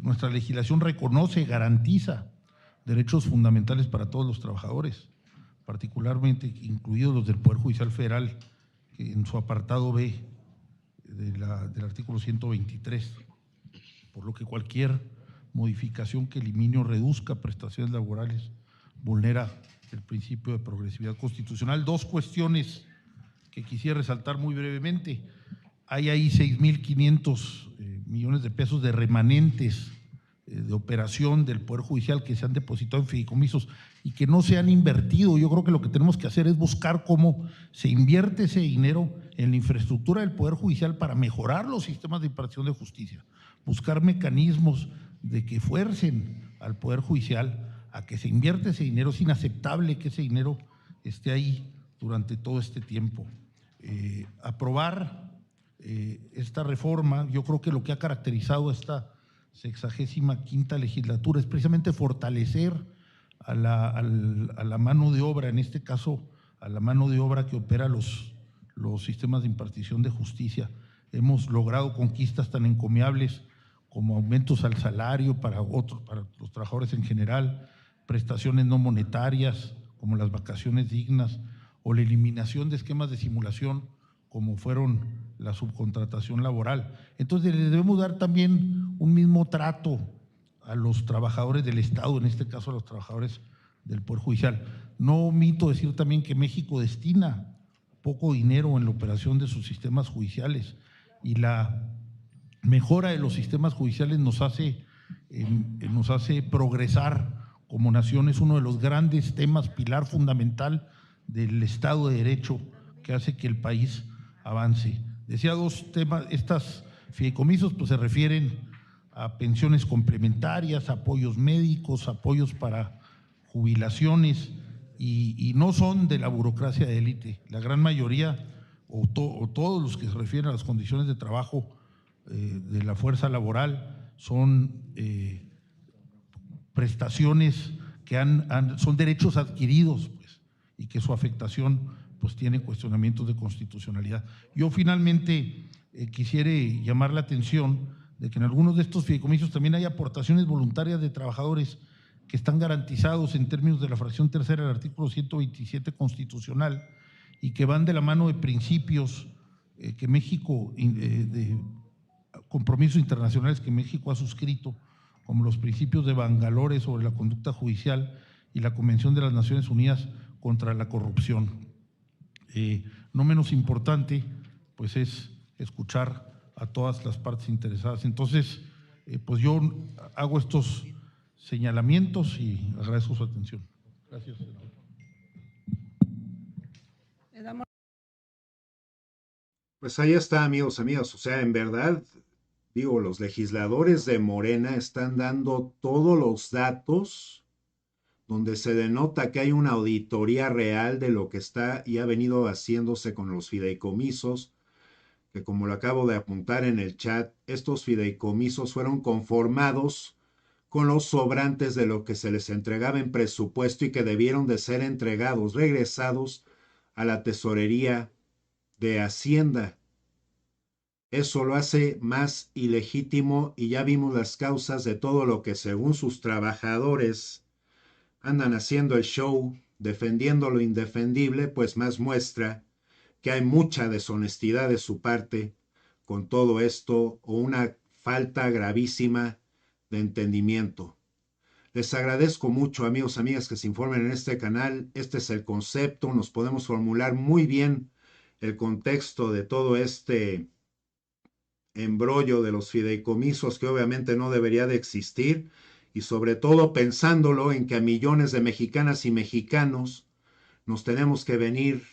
nuestra legislación reconoce, garantiza derechos fundamentales para todos los trabajadores, particularmente incluidos los del Poder Judicial Federal, en su apartado B del artículo 123, por lo que cualquier modificación que elimine o reduzca prestaciones laborales vulnera el principio de progresividad constitucional. 2 cuestiones que quisiera resaltar muy brevemente. Hay ahí 6.500 millones de pesos de remanentes de operación del Poder Judicial que se han depositado en fideicomisos y que no se han invertido. Yo creo que lo que tenemos que hacer es buscar cómo se invierte ese dinero en la infraestructura del Poder Judicial para mejorar los sistemas de impartición de justicia, buscar mecanismos de que fuercen al Poder Judicial a que se invierta ese dinero. Es inaceptable que ese dinero esté ahí durante todo este tiempo. Aprobar esta reforma, yo creo que lo que ha caracterizado esta 65ª legislatura es precisamente fortalecer a la mano de obra, en este caso a la mano de obra que opera los sistemas de impartición de justicia. Hemos logrado conquistas tan encomiables como aumentos al salario para los trabajadores en general, prestaciones no monetarias como las vacaciones dignas o la eliminación de esquemas de simulación como fueron la subcontratación laboral. Entonces le debemos dar también un mismo trato a los trabajadores del Estado, en este caso a los trabajadores del Poder Judicial. No omito decir también que México destina poco dinero en la operación de sus sistemas judiciales y la mejora de los sistemas judiciales nos hace progresar como nación. Es uno de los grandes temas, pilar fundamental del Estado de Derecho que hace que el país avance. Decía 2 temas, estas fideicomisos pues se refieren a pensiones complementarias, apoyos médicos, apoyos para jubilaciones y no son de la burocracia de élite. La gran mayoría o todos los que se refieren a las condiciones de trabajo de la fuerza laboral son prestaciones que son derechos adquiridos, pues, y que su afectación pues tiene cuestionamientos de constitucionalidad. Yo finalmente quisiera llamar la atención de que en algunos de estos fideicomisos también hay aportaciones voluntarias de trabajadores que están garantizados en términos de la fracción tercera del artículo 127 constitucional y que van de la mano de principios que México, de compromisos internacionales que México ha suscrito, como los principios de Bangalore sobre la conducta judicial y la Convención de las Naciones Unidas contra la corrupción. No menos importante, pues es escuchar a todas las partes interesadas. Entonces, pues yo hago estos señalamientos y agradezco su atención. Gracias, senador. Pues ahí está, amigos, amigas. O sea, en verdad, digo, los legisladores de Morena están dando todos los datos donde se denota que hay una auditoría real de lo que está y ha venido haciéndose con los fideicomisos, que como lo acabo de apuntar en el chat, estos fideicomisos fueron conformados con los sobrantes de lo que se les entregaba en presupuesto y que debieron de ser entregados, regresados a la tesorería de Hacienda. Eso lo hace más ilegítimo y ya vimos las causas de todo lo que según sus trabajadores andan haciendo el show, defendiendo lo indefendible, pues más muestra que hay mucha deshonestidad de su parte con todo esto o una falta gravísima de entendimiento. Les agradezco mucho, amigos, amigas, que se informen en este canal. Este es el concepto, nos podemos formular muy bien el contexto de todo este embrollo de los fideicomisos que obviamente no debería de existir, y sobre todo pensándolo en que a millones de mexicanas y mexicanos nos tenemos que venir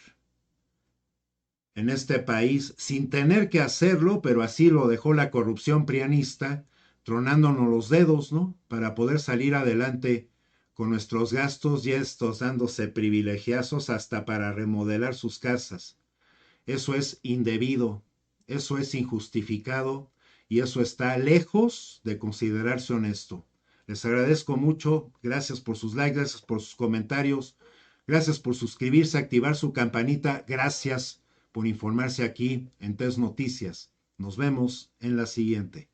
en este país sin tener que hacerlo, pero así lo dejó la corrupción prianista, tronándonos los dedos, ¿no? Para poder salir adelante con nuestros gastos y estos dándose privilegiazos hasta para remodelar sus casas. Eso es indebido, eso es injustificado y eso está lejos de considerarse honesto. Les agradezco mucho, gracias por sus likes, gracias por sus comentarios, gracias por suscribirse, activar su campanita, gracias por informarse aquí en TES Noticias. Nos vemos en la siguiente.